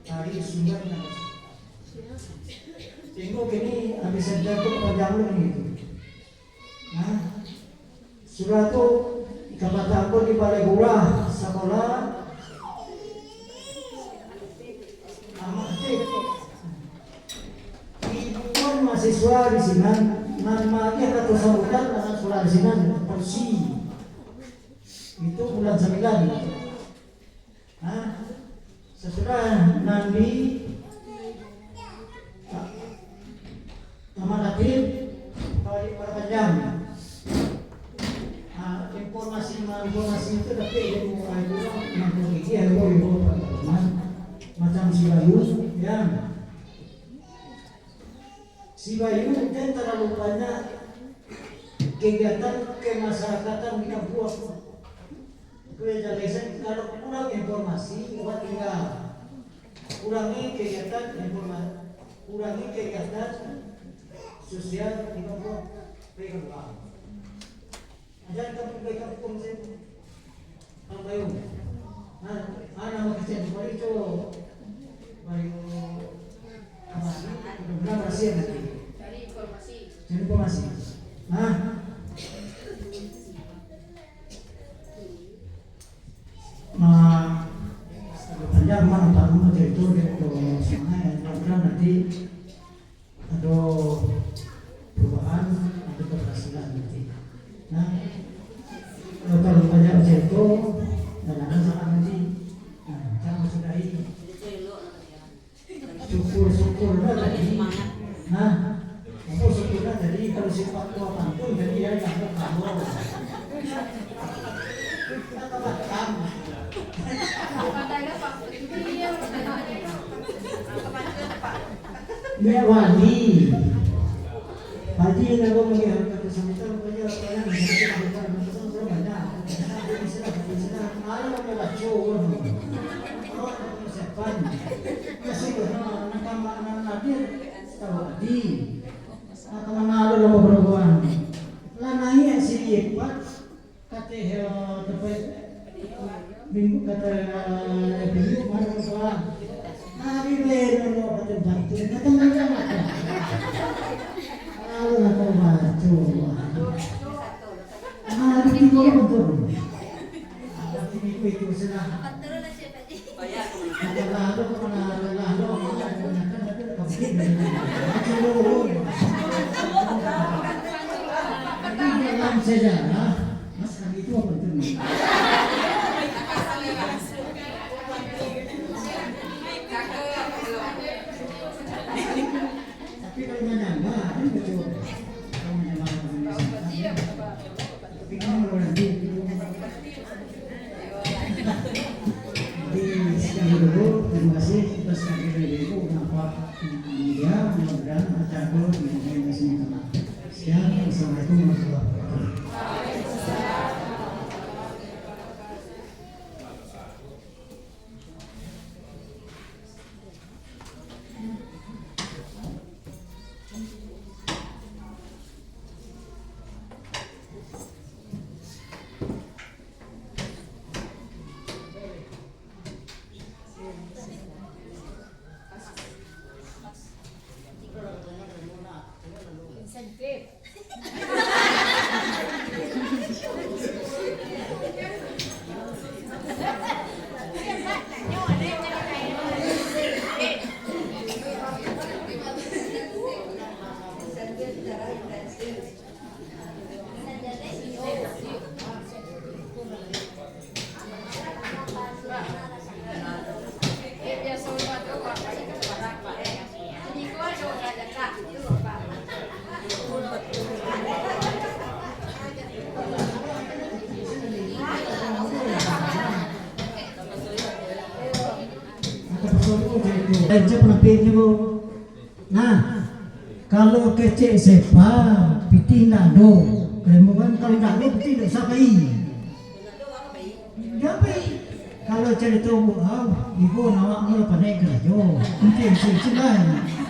dari sumber tengok gini habis saya itu perjalanan itu. Nah, sudah tu kata aku di Balai Gurah sekolah amatir. Ibuan mahasiswa di sini, namanya kata sambutan anak sekolah di sini Persi. Itu bulan 9. Nah, sesudah nanti Amanatib kali perpanjang. Informasi itu tapi yang mulai dulu memiliki ilmu macam si Bayu ya. Si Bayu kan terlalu banyak kegiatan kemasyarakatan di kampus. Kebiasaan kalau kurang informasi buat tinggal kurangi kegiatan informasi, kurangi kegiatan sosial di kampung pekerjaan. Ajar kampung sih, kalau bayu, anak makasih di balik itu bayu apa sih? Benar masih nanti. Cari informasi. Nah, panjang mana tak mau cerita itu semuanya yang nanti ada perubahan atau keberhasilan nanti. Nah, kalau banyak cerita dan ada salah nanti, jangan sudahi. Syukur tadi. Nah, aku syukurlah jadi kalau sifat tua pantun jadi dia yang kamu. Dia wali. Haji yang aku melihat kata sebentar kerja orang yang banyak. Malah mau baca sepan. Masih nak nadir tawadi. Atau mana ada perempuan. Lanai si Ipat kata tempat teman sama. Kalau aku baca, di timur betul. Itu sudah. Lalu dalam sejarah, Mas itu apa itu? Tapi kalau menambah, ini betul. Kalau menambah, tapi kalau nanti terima kasih atas kehadiran Ibu nampak media mudah-mudahan acara ini semua. Sekian, assalamualaikum warahmatullahi wabarakatuh. Saya pernah pinjam. Nah, kalau kecek sepa, piti nak do. Kemudian kalau nak do, piti nak sapai. Sapai. Kalau cerita ibu nawak mula pandai kerja. Mungkin silsilah.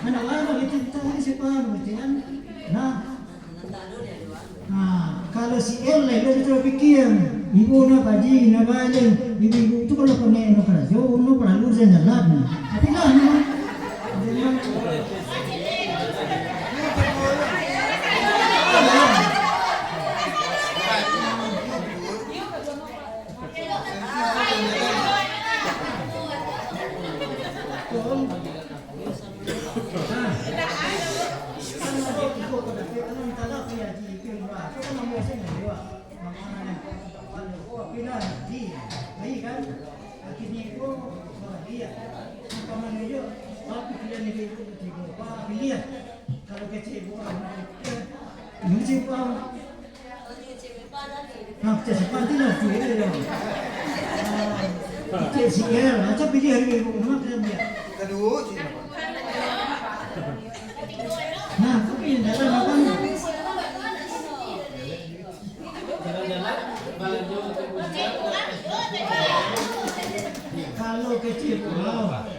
Anak mana kita tahu ni sepa, mungkin. Nah, kalau si El dia tu fikir ibu nak baji nak balik. Ibu tu kalau pandai nak kerja, nak perlu jalan. Tapi lah. Kalau kecil ibu ini nak cepat tidak dia. Kecil sikit, macam pilih hari ibu nak dia. Nah, tapi dalam apa? Kalau kecil,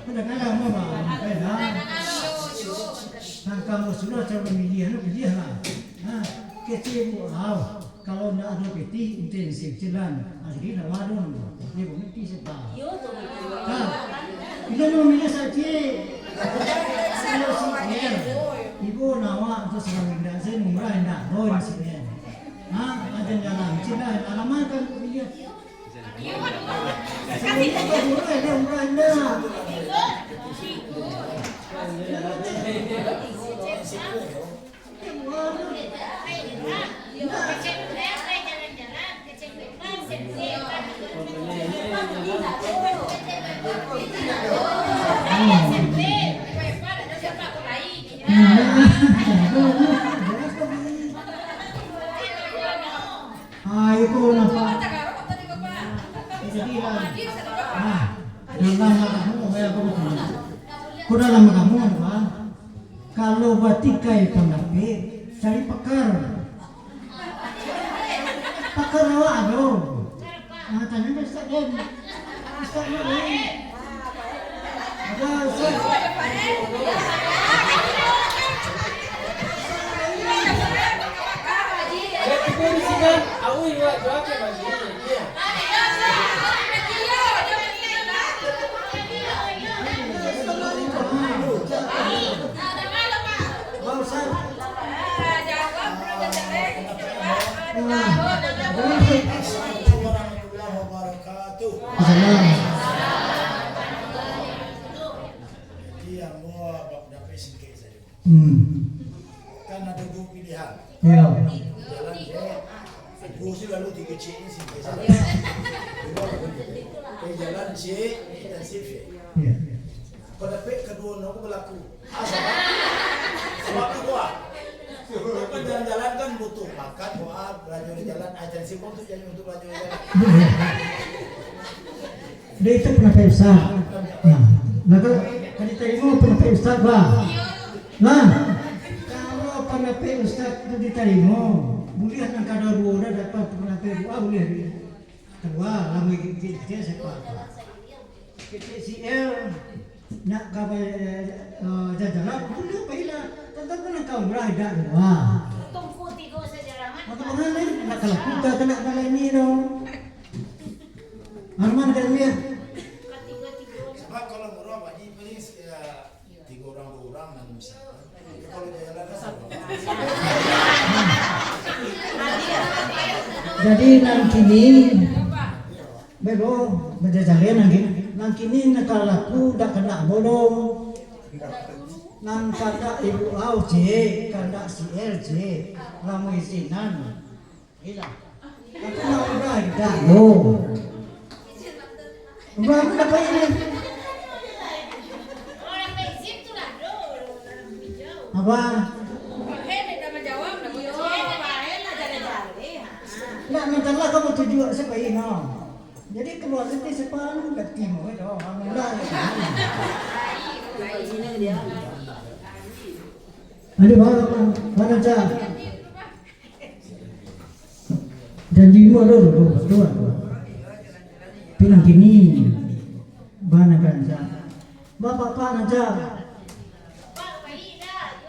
kadang-kadang mama, kamu sudah cara memilih, pilih lah. Kecil kalau nak ada peti intensif jalan, jadi nak warung, dia berhenti sebab. Bila memilih saja, kalau sikit, ibu nawak tu selalu tidak semurah nak, loh sikit. Ada jalan jalan, alamat kan pilih. Itu nampak. Dalam kamu apa? Kalau batikai pendapat, cari pakar. Pakar awak ada. Tanya ke Ustaz Dem. Ustaz Dem. Ada Ustaz. yang mau dapat sedikit saja. Kan ada dua pilihan. Ya. Jalan gue sih lalu 3 C ini sih. Jalan C intensif ya. Ya. Pada kedua aku berlaku. Sebab itu kan jalan-jalan kan butuh makan, belajar di jalan, intensif untuk jadi untuk belajar di jalan. Dia itu pernah kayak Ustaz. Nah kalau diterima pernah kayak Ustaz bah. Nah kalau pernah kayak Ustaz itu diterima, boleh nak kada dua dah dapat pernah kayak dua boleh. Kedua lama kita siapa? Kita CL nak kabar jalan boleh baiklah. Tentang kena kau berada dua. Tunggu 3 sejarangan. Maka bagaimana nak kalau kita kena kalau ini dong. Arman kan dia. Sebab kalau murah bagi paling 3 orang 2 orang dan misalnya. Kalau jalan Jadi nang kini belo berjalan nang kini nak laku dak kena bolong. Nang kata ibu au C, kata si LC, lamu isinan. Ila. Aku nak udah dah. Oh. Berapa apa ini? Orang bezit tu lah dulu. Apa? Nak minta lah kamu tujuan siapa ini? Jadi keluar nanti sepan kat timur itu, alhamdulillah. Ada mana cak? Janji mu dulu, betul. Pinang kini, mana kan cak? Bapak pak aja. Pak bayi dah,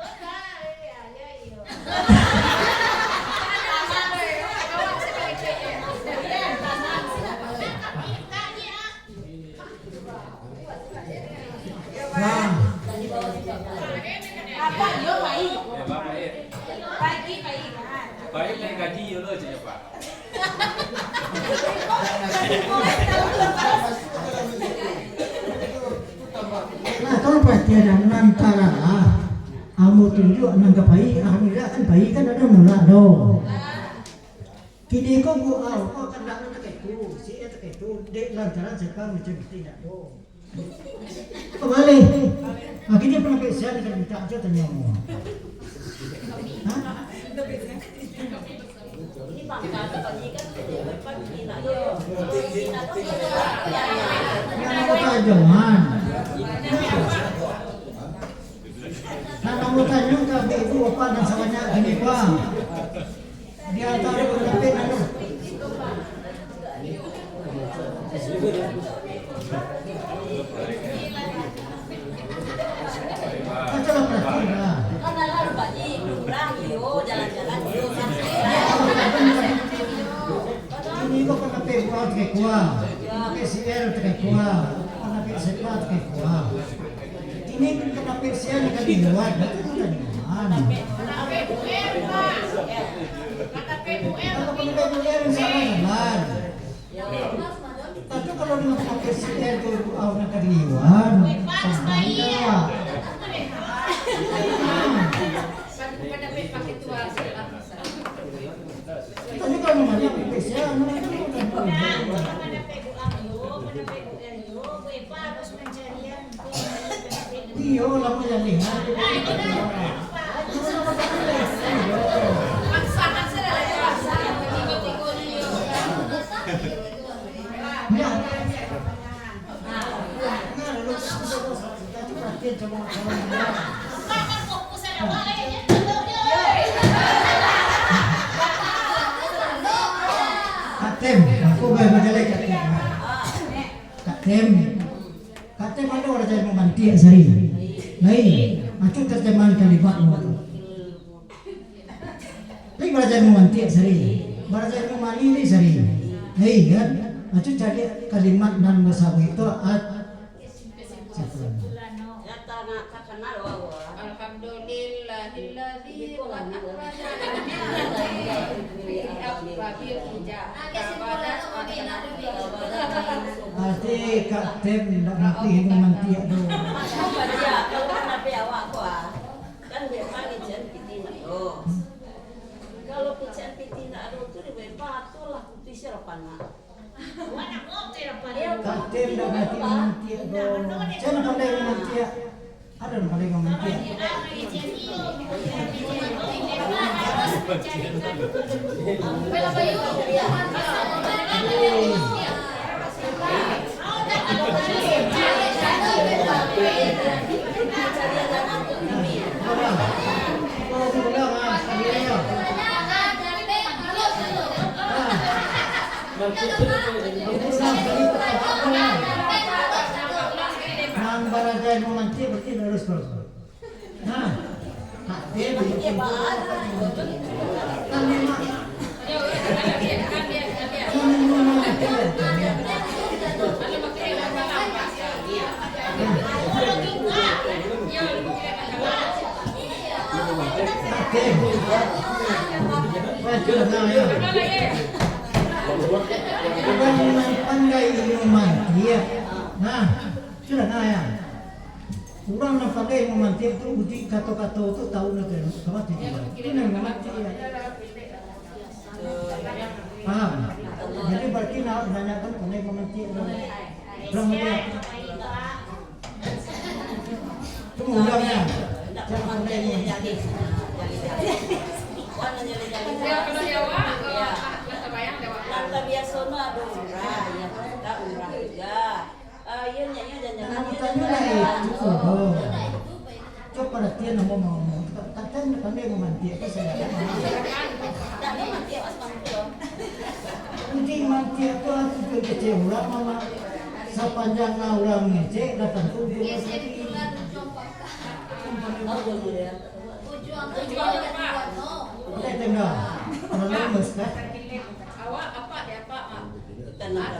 apa yo bayi? Ya Pak, baik. Pagi. Baik naik gaji ya lo aja Pak. Nah kalau perhatian antara kamu tunjuk nangka bayi, alhamdulillah kan bayi kan ada mula dong. Kini kau buat kau kan nak terketu, si terketu, dek lantaran siapa macam tidak dong. Kembali, akhirnya pernah pesan dengan minta aja tanya mu. Ini bangga bagi kan pagi nak yo. Yang mau jangan. Nah, kamu tanya ke ibu apa dan semuanya gini bang. Dia tahu berapa nanu. Macam apa lah? Kan lalu bagi kurang yo jalan-jalan yo. Ini kok kena pekuat ke kuah, PCL ke kuah, kena PCL ke kuah. Ini kena PCL ke di luar, itu kan mana? Kalau kena PCL salah. Tapi kalau dengan kena PCL itu awalnya ke luar, beda. Tapi kalau namanya PCL, iyo lama yang lihat. Ya. Nah, lalu kita perhatian sama Katem, aku berjalan Katem. Katem ada orang jadi memanti sehari. Lain, aku terjemahan kalimat mu. Tapi belajar memanti sehari. Belajar memani ni sehari. Lain kan? Aku jadi kalimat dan bahasa itu Alhamdulillahilladzi Arti Katem tidak ngerti memanti tu. pan mak. Katem dah mati mantia do. Jangan pandai mantia. Ada yang pandai mantia. Nang barangay mo mantia berarti harus terus. Nah, dia begitu. Kan memang. Pandai memantia. Nah, sudah naya. Orang yang pandai memantia itu budi kata-kata itu tahu nanti kamu tidak. Itu yang memantia. Paham? Jadi berarti nak menanyakan pandai memantia. Orang dia. Itu ulangnya. Jangan pandai memantia. Tanta biasa mah ada urah, ya ada urah juga. Iya nyanyi jangan Tanya lah itu. Coba perhatian ngomong. Katanya pandai memantia itu saya. Tak ada mati awas mantul. Jadi mantia itu aku kecil ulang mama. Sepanjang orang ngecek datang tuh dia sendiri. Tahu dulu ya. Udah tengah. Kalau lemes kan? Awak apa dia apa mak? Tenang.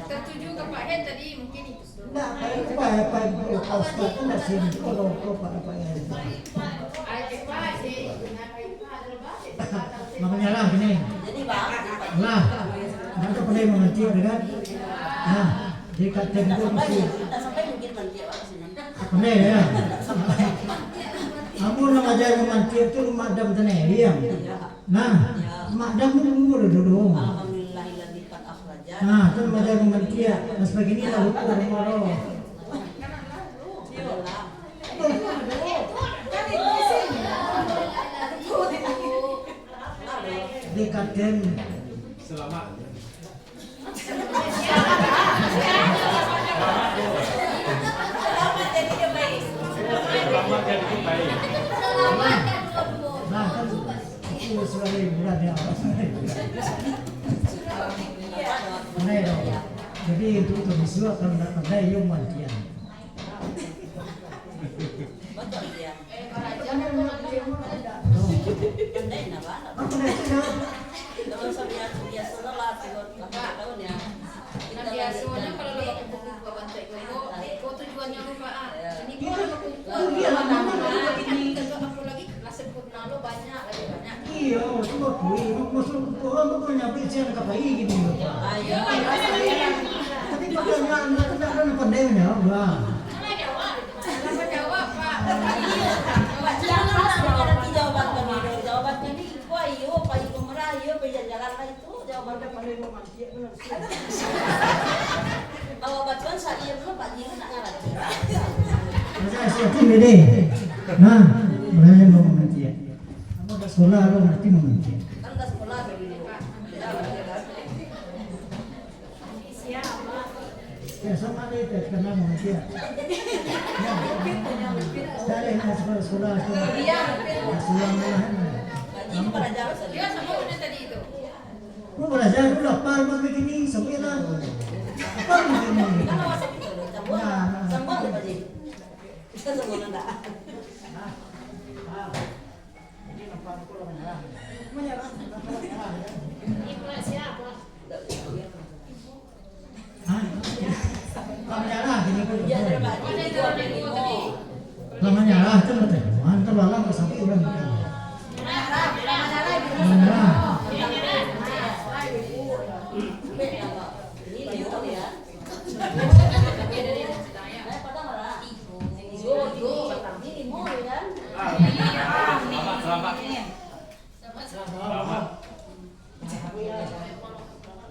Tertuju ke Pak Hen tadi mungkin itu. Nah, apa Ustaz itu nggak sih kalau apa ya? Makanya lah gini. Jadi bang. Nah, nanti pandai memantia kan? Nah, di katen itu mesti Sampai mungkin mati awas sini. pandai ya. Kamu nama ajar memantia itu madam teneri ya. Nah, madam itu dulu. Alhamdulillahilladzi qad akhraja. Nah, itu nama ajar memantia. Nah, sebagini lah hukum Allah. Di katen. Selamat. Selamat jadi baik. Nah, kan itu sebagai bulan ya. Pandai dong. Jadi untuk visual kalau tidak pandai yang mantian. Betul dia. Pandai nak bang. Apa dah sudah? Kalau saya biasa lah 8 tahun ya. Nah biasanya kalau lo pakai buku gua bantai gua tujuannya lupa ah. Ini gua ini tentu aku lagi kelas sempurna lo banyak. Iya, cuma kui, masuk orang tu punya bicara kapai gini loh. Ayo. Tapi pertanyaan kita kan pandainya, bang. Kenapa jawab Pak? Nanti jawaban kami jawaban kami gua iyo payu pemerah iyo pejalan lah itu jawaban Pandai memantia benar. kalau batuan saya dulu Pak Jino nak ngarang. Saya siapin deh. Nah, mulai memantia. Kamu dah sekolah lo ngerti memantia. Kan udah sekolah dulu. Ya sama deh, karena memantia. Dari sekolah. Iya. Sekolah mana? Pak Jino pada jauh saja. Dia sama udah tadi itu. Mau belajar dulu apa begini sampai lah. Apa begini? Kan awas itu loh, sambung Pak Jino. Kita sambung enggak? Ini nampak aku lah menyerah. Menyerah. Ibu siapa? Hah? Kalau menyerah gini kan. Ya Pak Mana itu Jino. ada dua tadi? Kalau menyerah itu betul. Mantap lah ke sampai udah makan. Menyerah. Ini liu ya. Pada marah. Ini mau ya. Selamat. Selamat.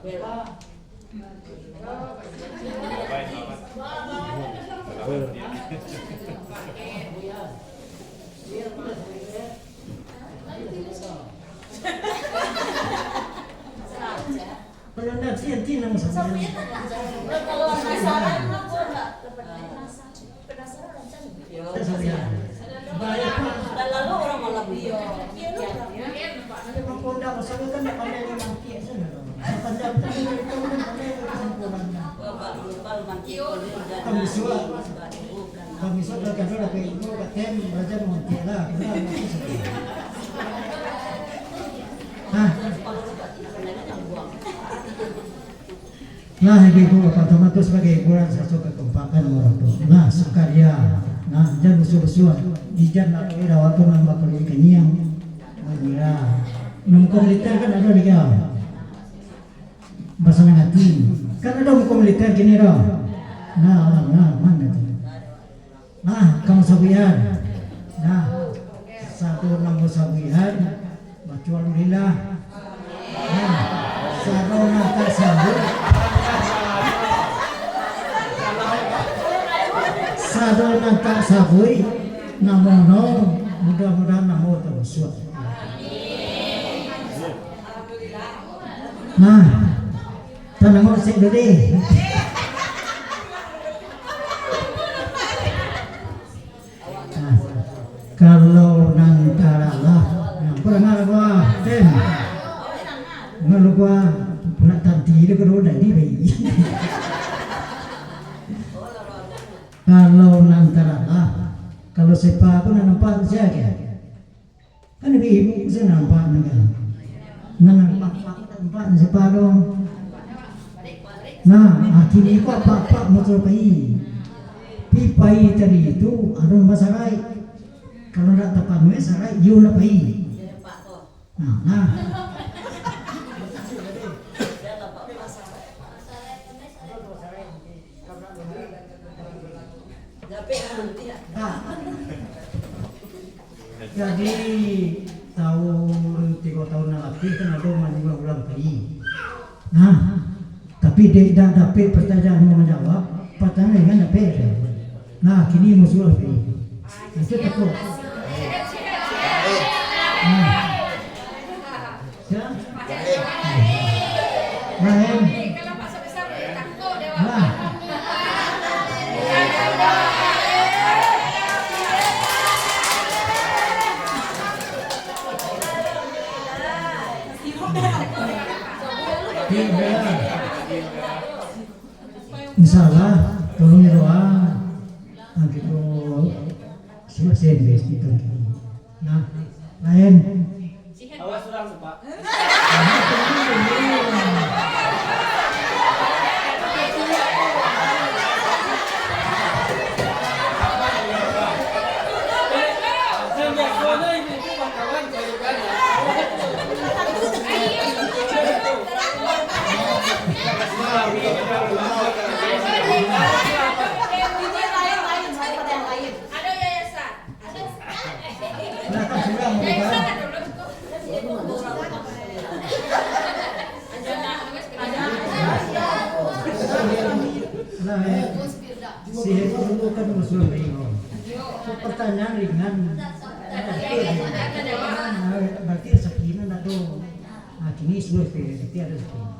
Bella. Kalau nanti nama saya. Kalau penasaran aku enggak penasaran kan. Saya. Bahaya Pak. Dan lalu orang malah bio. Memang pondak masalah kan tak pandai memang kiat sana. Pandai betul itu kan pandai kesimpulannya. Kami suat. Kami suat kan sudah ke itu katen belajar montir lah. Nah, ibu pertama itu sebagai hiburan satu kekompakan orang tu. Nah, sekarya. Nah, jangan musuh-musuhan. Dijan atau ira waktu nambah perlu kenyang. Mengira. Muka militer kan ada dia. Bahasa hati. Kan ada muka militer gini dah. Nah, mana tu? Nah, kamu sabian. Nah, satu nombor sabian. Baca alhamdulillah. Nah, satu nak sabun. Satu nak sabui. Namono mudah-mudahan namo terusut. Nah, tanah mau sing dede. Nah, kalau nantara lah, yang pernah gua dem, ngalu gua nak tanti dia keroda ni bayi. Kalau nantara lah, kalau sepa pun nampak saja. Kan ibu saya nampak negara. Nampak sepa dong. Nah, akhirnya kok apa motor pai. Pai tadi itu ada masarai. Kalau nak tepat masarai, you nak pai. Nah. Jadi tahun 3 tahun yang lebih kan ada manjung ulang bayi. Nah, tapi dia tidak dapat pertanyaan mau menjawab, pertanyaan kan dapat. Nah, kini musuh bayi. Itu takut. Nah, Rahim. Nah. Insyaallah tolong doa nanti tu selesai itu. Nah, lain. Awas surang Pak. Sihir itu kan musuh ringan. Pertanyaan ringan. Berarti sekian ada. Nah, kini sudah berarti ada sekian.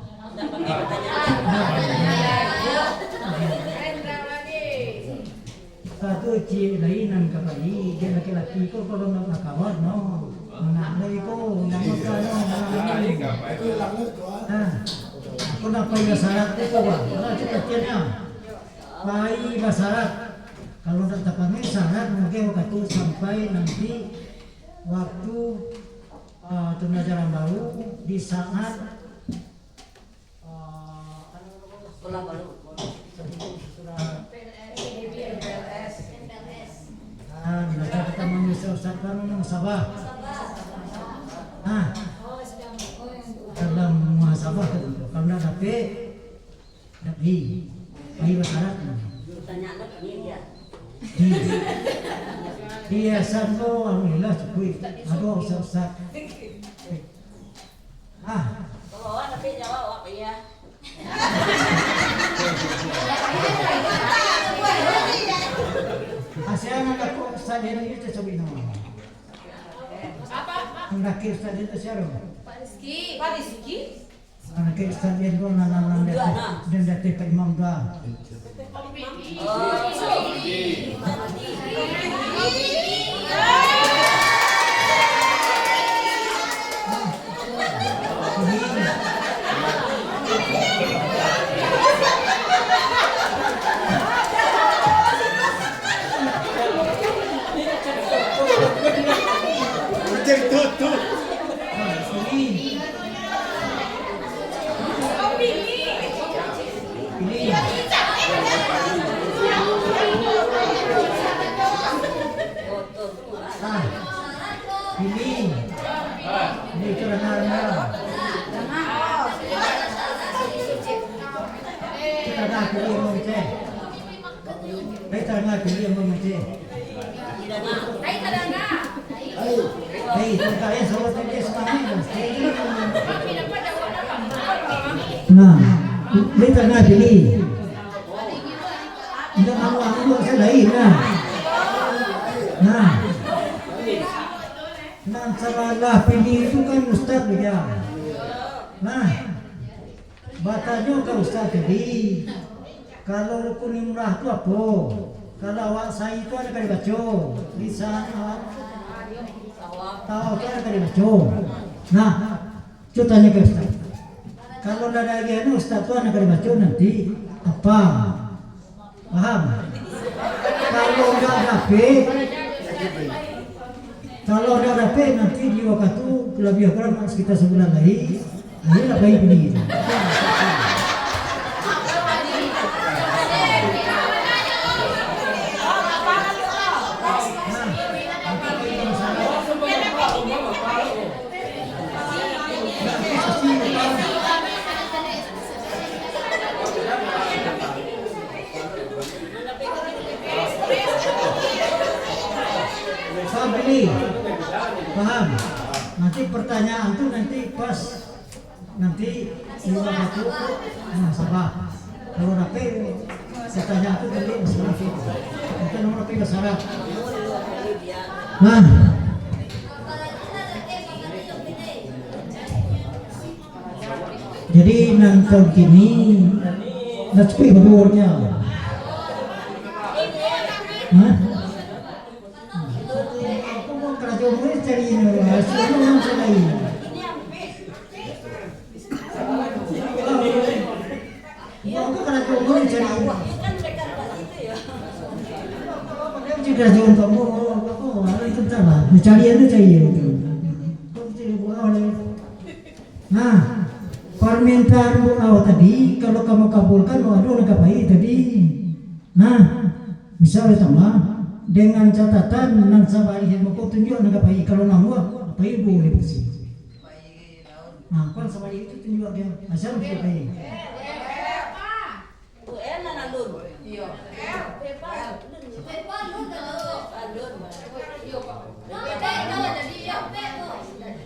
Satu ciri lainan kapai dia laki-laki ko kalau nak kawan no. Menandai ko nama Itu langut tuan. Aku nak pakai syarat itu bang. Kalau cepatnya. Pai syarat. Kalau tak terpenuhi syarat mungkin waktu sampai nanti waktu tunajaran baru di saat Sekolah baru. Bila kita mengusahakan muhasabah. Dalam muhasabah kalau nak dapat syarat. Tanya anak ini dia. Dia satu alhamdulillah cukup. Aduh usah. Kalau awak tapi jawab apa ya? Saya nggak kok stadion itu coba nama. Apa? Nggak kira stadion itu siapa? Pak Rizky. Pak Rizky? Anak kira stadion itu nana dan dari Pak Imam dah. Ini itu renang. Kita dah pilih mau cek. Kita dah pilih mau cek. Hai kadang-kadang. Hei, kita ya sobat tadi semangat. Kami dapat dakwah dalam. Nah, kita dah pilih. Tidak mau aku saya lain nah. Nah, salah pilih itu kan Ustaz dia. Nah, batanya kan Ustaz tadi. Kalau rukun imrah itu apa? Kalau awak saya itu ada kali baca. Lisan awak tahu itu ada kali baca. Nah, coba tanya ke Ustaz. Kalau ada lagi Ustaz itu ada kali baca nanti apa? Paham? Kalau enggak dapat, nanti di waktu itu lebih kurang sekitar sebulan lagi, ini nak bayi pilih. Paham? Nanti pertanyaan tuh nanti pas nanti lima waktu sabar. Kalau rapi pertanyaan tuh nanti masalah itu. Nanti nomor rapi masalah. Nah, jadi nanti gini nanti berurnya. Hah? Jomboy cari ini, semua orang cari. Aku karena jomboy cari. Jika jomboy kamu, ada itu salah. Mencari itu cari itu. Nah, permintaan awak tadi, kalau kamu kabulkan, waduh agak baik tadi. Nah, bisa tambah. Dengan catatan nan sabari yang mau tunjuk nak bayi kalau nama apa ibu boleh bersih. Nah, kalau sabari itu tunjuk dia asal dia bayi. Bu enak nalur. Iya.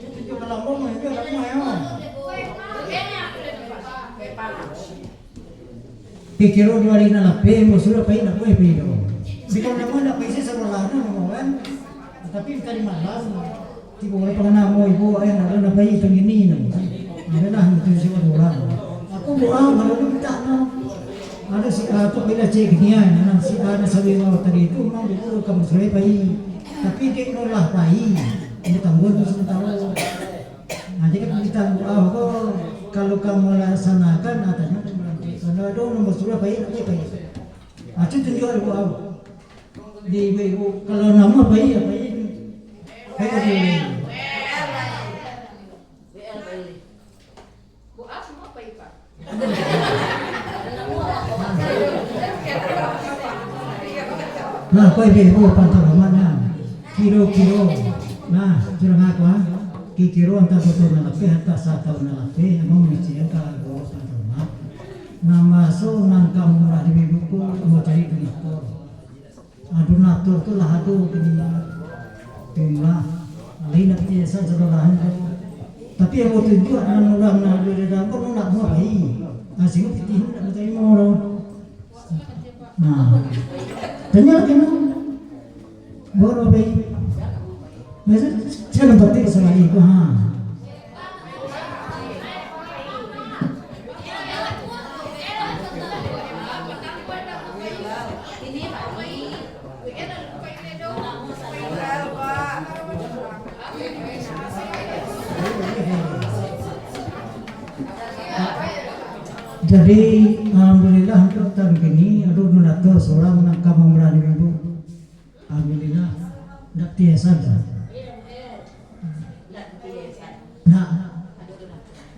Tunjuk lambung itu tak mau. Pikir dua hari nak pe, mau suruh pe nak pe pe. Jika nama nak pe sebelah nama kan, tapi tadi malam tiba oleh pengenal ibu ayah nak pe itu gini nih. Ada dah itu siapa orang. Aku doa kalau minta ada si atau bila cek dia, si ada sabi tadi itu memang itu kamu suruh bayi, tapi dia nolak bayi, ini tanggung itu sementara. Nah jadi kita doa kalau kamu laksanakan atanya kalau ada nomor suruh bayi nanti bayi. Acu tunjuk doa di ibu kalau nama bayi apa ini? Kayak gini. Nah, kau ibu pantau mana? Kilo. Nah, curang aku kilo antara betul nalape hatta 1 tahun nalape, emang mesti angka boros pantau mah. Nama so nang kamu lah di buku mau cari donatur. Donatur tu lah adu jumlah. Lain nak biasa saudarahan. Tapi yang waktu itu orang nak dari dalam kau nak mau bayi. Asyik pitih nak terima orang. Nah, tanya kena Baru bayi. Saya nampak dia sama ibu. Jadi alhamdulillah untuk tahun ini aduh donatur seorang nak kamu berani ibu. Alhamdulillah dak tiasa dah. Nah,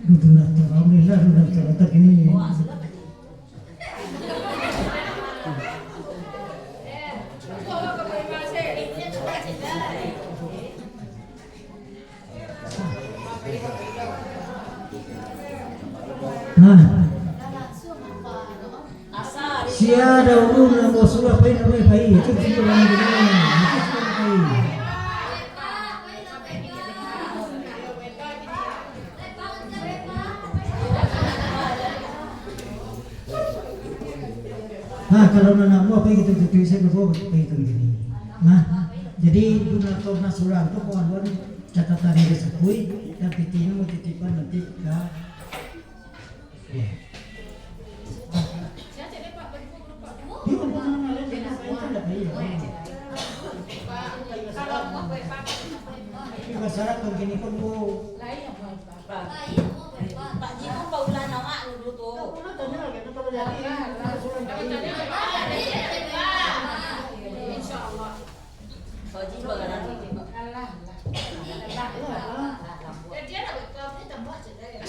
donatur alhamdulillah donatur ini. Sia dahulu nama surah bayi itu kita orang dunia. Kalau nak buat apa kita tulis saya berbuat apa itu begini. Jadi donatur nasurah itu kawan-kawan catatan yang disebut dan titinya mau titipan nanti ke. Masyarakat begini pun bu. Pak Ji pun paulah nama dulu tuh. Insyaallah. Pak Ji bagaimana? Dia nak buat tambah saja ya.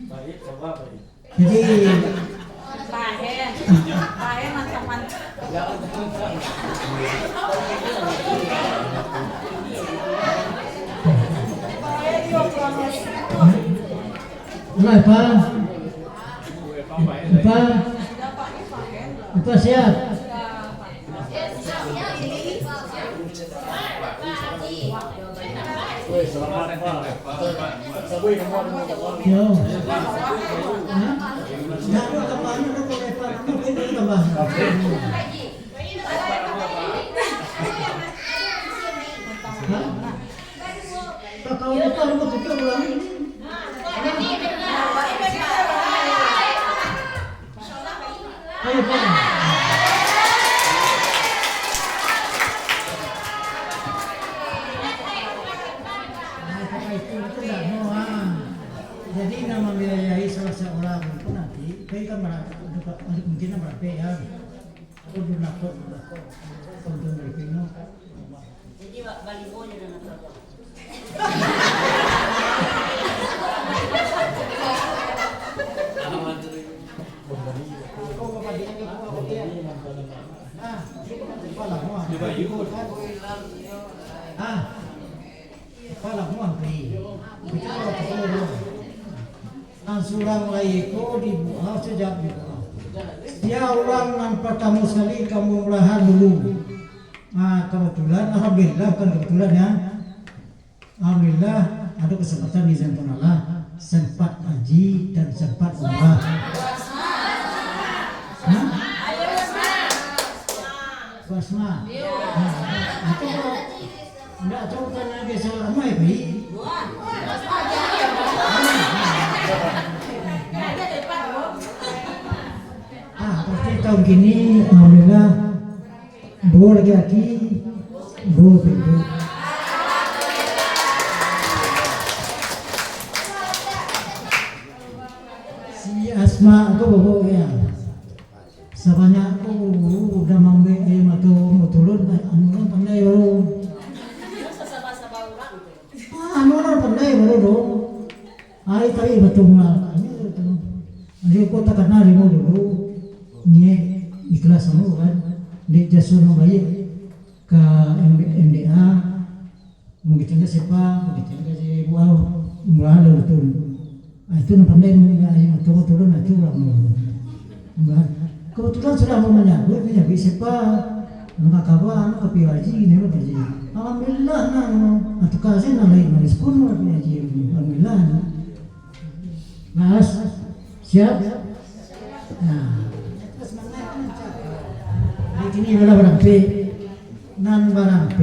Baik, coba baik. Jadi Pahe mantap-mantap. Apa siap? Yo. Kalau itu mau kita ulang ini. Ayo Pak. Jadi nama membiayai salah seorang itu nanti, kan mungkin berapa ya? Untuk nakut, untuk berpino. Jadi baliho dia dengan apa? Surang laiko dibuat sejak dibuat. Ya orang yang pertama sekali kamu melahan dulu. Kebetulan, alhamdulillah kan kebetulan ya. Alhamdulillah ada kesempatan di Zanton Allah sempat haji dan sempat umrah. Basma. Itu enggak tahu tanya biasa ramai bayi. Pasti tahun gini alhamdulillah dua laki-laki, dua perempuan. Si Asma itu ya sebanyak aku udah mambe atau mau turun anu pandai baru. Anu pandai baru dong. Ai tapi betul lah. Jadi kota kenal mau dulu. Nye ikhlas anu kan di jasun bayi ke MDA mungkin siapa mungkin si buah umrah betul itu pandai mengenai turun itu orang kebetulan sudah mau menyambut siapa nggak kawan kopi haji ini apa haji alhamdulillah atau kasih nalai manis pun haji alhamdulillah Mas siap nah ini adalah barang P. Nan barang P,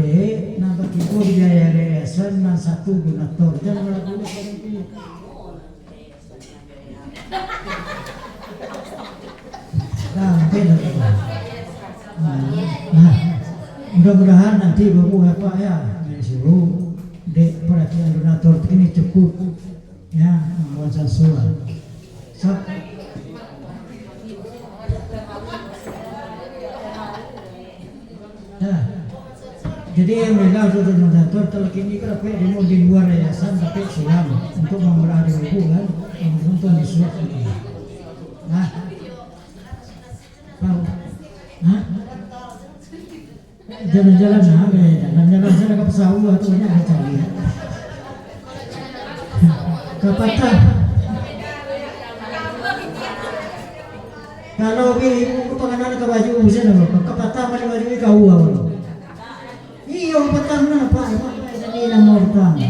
nan bagiku biaya yayasan, nan satu donatur. Jangan barang P. Nah, P nah, mudah-mudahan nanti Bapak Bapak ya disuruh dek perhatian donatur ini cukup ya membuat sesuatu. Nah, jadi yang mereka untuk donatur terkini kerap di luar yayasan tapi silam untuk membelah ibu kan untuk disuruh ini. Nah, jalan-jalan jalan-jalan saya ke pesawat tuh nya cari kapatan kalau ibu pengenalan ke baju usia dah kapatan mana baju ini kau awal iya kapatan mana pak ini nomor tang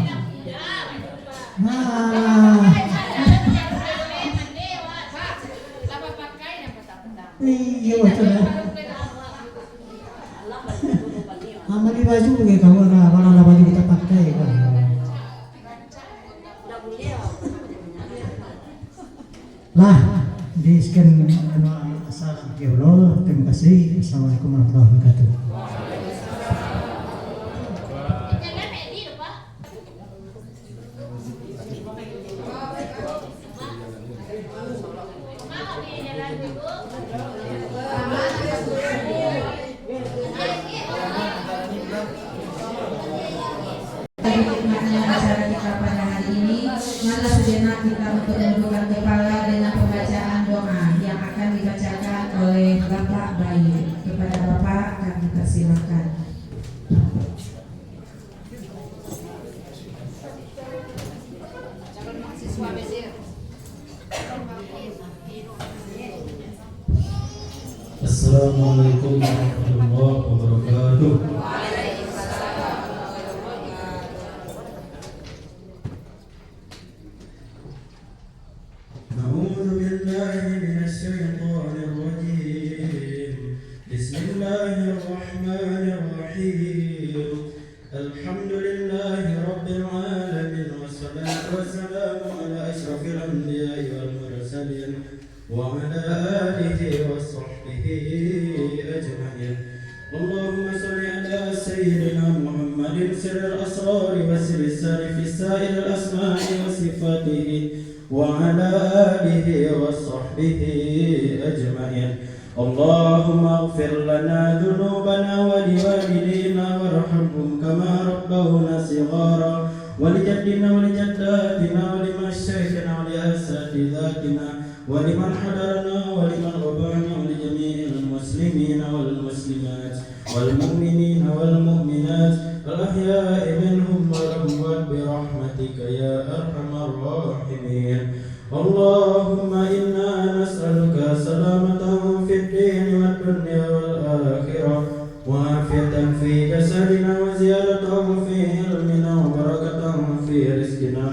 iya betul ya. Amal di baju pakai kamu mana baju kita pakai kan. Lah di scan asal Allah. Terima kasih. Assalamualaikum warahmatullahi wabarakatuh. Hikmahnya acara kita pada hari ini, mari sejenak kita untuk menundukkan kepala dengan pembacaan doa yang akan dibacakan oleh Bapak Bayu. Kepada Bapak kami persilakan. Assalamualaikum warahmatullahi wabarakatuh. أعوذ بالله من الشيطان الرجيم بسم الله الرحمن الرحيم الحمد لله رب العالمين والصلاة والسلام على أشرف الأنبياء والمرسلين وعلى آله وصحبه أجمعين اللهم صل على سيدنا محمد سر الأسرار وسر السر في سائر الأسماء وصفاته وعلى آله وصحبه أجمعين اللهم اغفر لنا ذنوبنا ولوالدينا وارحمهم كما ربونا صغارا ولجدنا ولجداتنا ولمشايخنا ولأساتذتنا ولمن حضرنا ولمن غبرنا ولجميع المسلمين والمسلمات والمؤمنين والمؤمنات الأحياء منهم والأموات برحمتك يا أرحم الراحمين اللهم إنا نسألك سلامة في الدين والدنيا والآخرة وعافية في جسدنا وزيادة في علمنا وبركة في رزقنا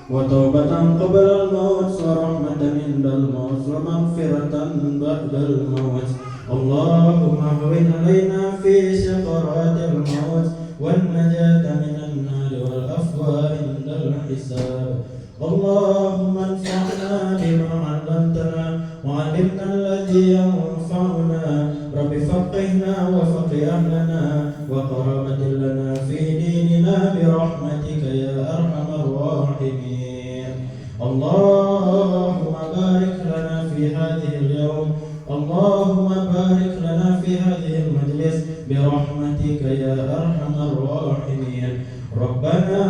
وتوبة قبل الموت ورحمة عند الموت ومغفرة بعد الموت اللهم هون علينا في سكرات الموت والنجاة من النار والعفو عند الحساب اللهم انفعنا بما علمتنا وعلمنا الذي ينفعنا رب فقهنا وفقه أهلنا وقرابة لنا في ديننا برحمتك يا أرحم الراحمين اللهم بارك لنا في هذه اليوم اللهم بارك لنا في هذه المجلس برحمتك يا أرحم الراحمين ربنا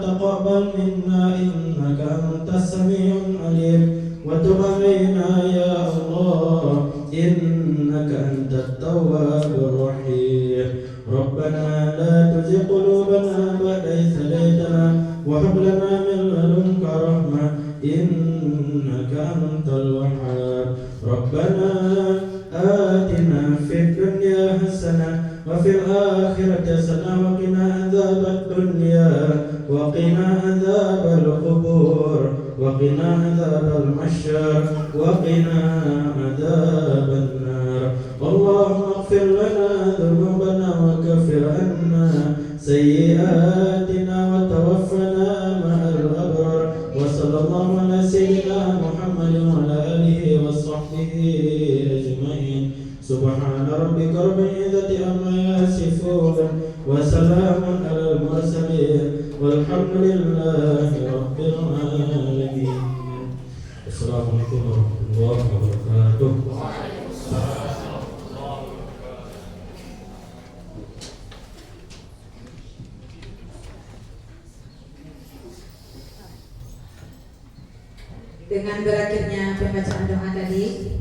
تقبل منا إنك أنت السميع العليم وتب علينا يا الله إنك أنت التواب الرحيم ربنا لا تزغ قلوبنا بعد إذ هديتنا وهب لنا من لدنك رحمة إنك أنت الوهاب ربنا آتنا في الدنيا حسنة وفي الآخرة حسنة وقنا عذاب الدنيا وقنا عذاب القبور وقنا عذاب المحشر وقنا عذاب النار اللهم واغفر لنا ذنوبنا وكفر عنا سيئاتنا وتوفنا مع الأبرار وصلى الله على سيدنا محمد وعلى آله وصحبه أجمعين سبحان ربك رب العزة عما يصفون وسلام على المرسلين والحمد لله رب العالمين. Assalamualaikum warahmatullahi wabarakatuh. Dengan berakhirnya pembacaan doa tadi,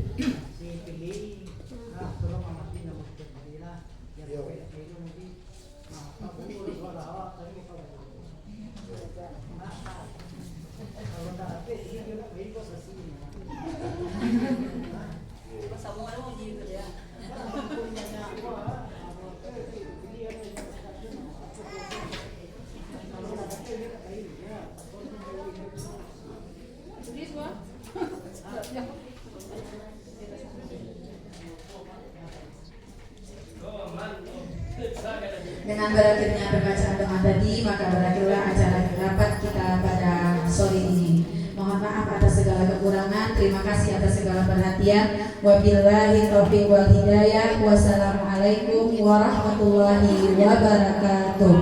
dengan berakhirnya pembacaan doa tadi, maka berakhirlah acara rapat kita pada sore ini. Mohon maaf atas segala kekurangan, terima kasih atas segala perhatian. Wabillahi taufiq wal hidayah. Wassalamualaikum warahmatullahi wabarakatuh.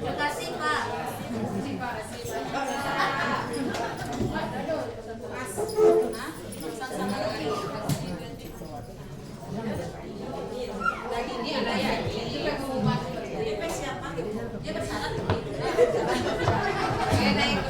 Terima kasih Pak. Lagi dia ada ya. Dia pengumuman. Dia siapa? Dia bersalah. Dia naik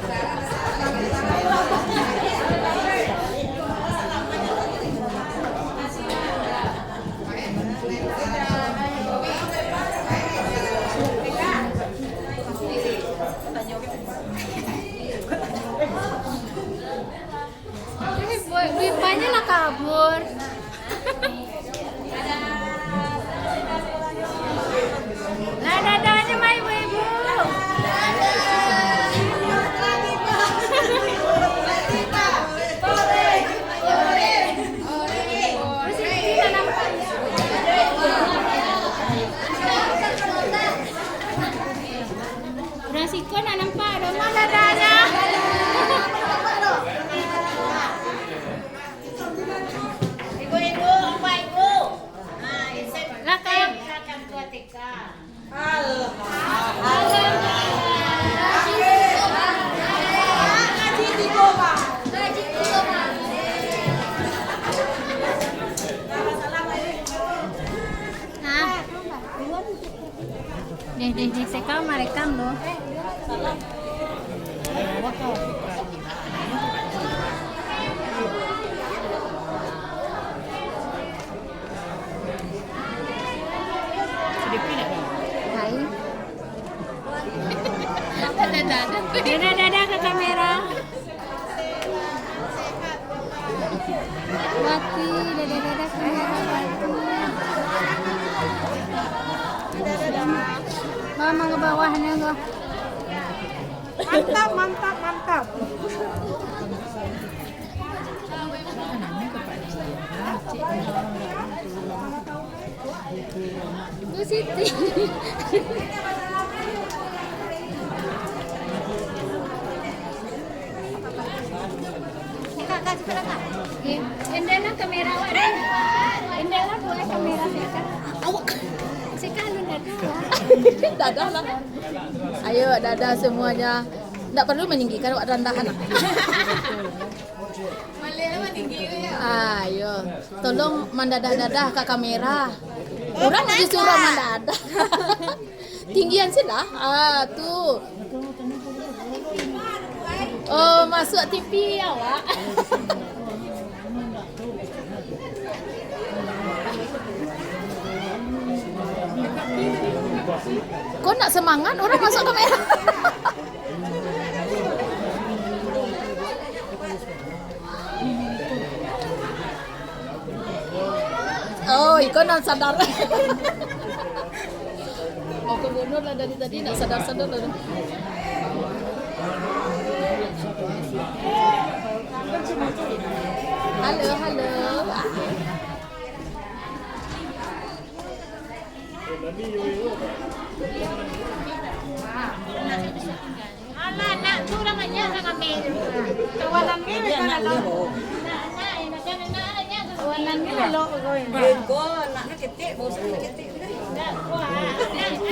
Bipanya lah kabur. Nah, dadanya mah ibu-ibu. Resiko nak nampak rumah dadanya. Ibu-ibu, apa ibu? Nah, Lah kan akan tua tika. Nih, saya kau merekam loh. Hai. Dadah ke kamera. Wati, dadah kamera Wati. Mama ke bawahnya enggak? Mantap. Bu Siti. Kakak sekarang kak. Endela kamera awak. Endela buat kamera sekarang. Awak. Sekarang dadah lah. Ayo dadah semuanya. Tidak perlu meninggikan awak rendahan. Ayo, tolong mendadah-dadah ke kamera. Orang disuruh mendadah. Tinggian sih dah. Tuh. Oh, masuk TV awak. Kok nak semangat orang masuk kamera? Oh, ikon non sadar. mundur lah dari tadi nggak sadar-sadar lah. Halo, halo. Ala nak kurang aja sa kami. Kawalan ni kan lo. Kawalan ni lo ko. Ko nak ketik bau sakit ketik.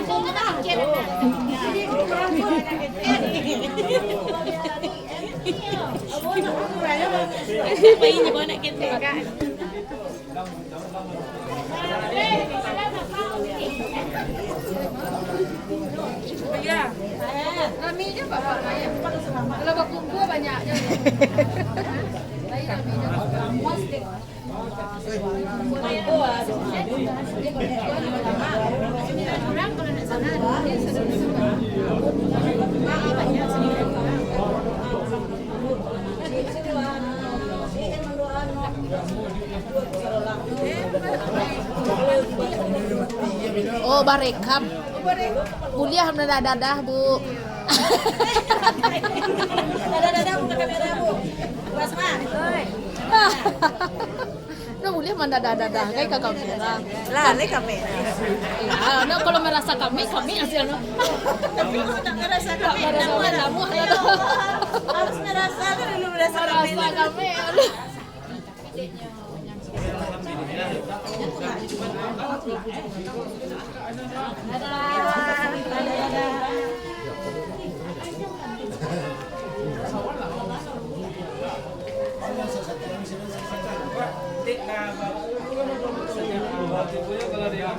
Ako na kira na. Hindi ko kurang ko na ketik. Apa ini kau nak ketik kan? Ya. Raminya bapak saya. Kalau bapak gua banyaknya. Saya raminya muas deh. Orang kalau nak sana dia sudah disebut. Banyak sendiri. Oh, barekam. Kuliah mendadah-dadah, Bu. Dadah buka kamera bu. Pas mah. Nah, kuliah mendadah-dadah kayak ke kamera. Lah, le kamera. Ya, nah kalau merasa kami hasilnya. Tapi tak merasa kami. Kamu Harus merasa dulu merasa kami. merasa kami. Kalau dia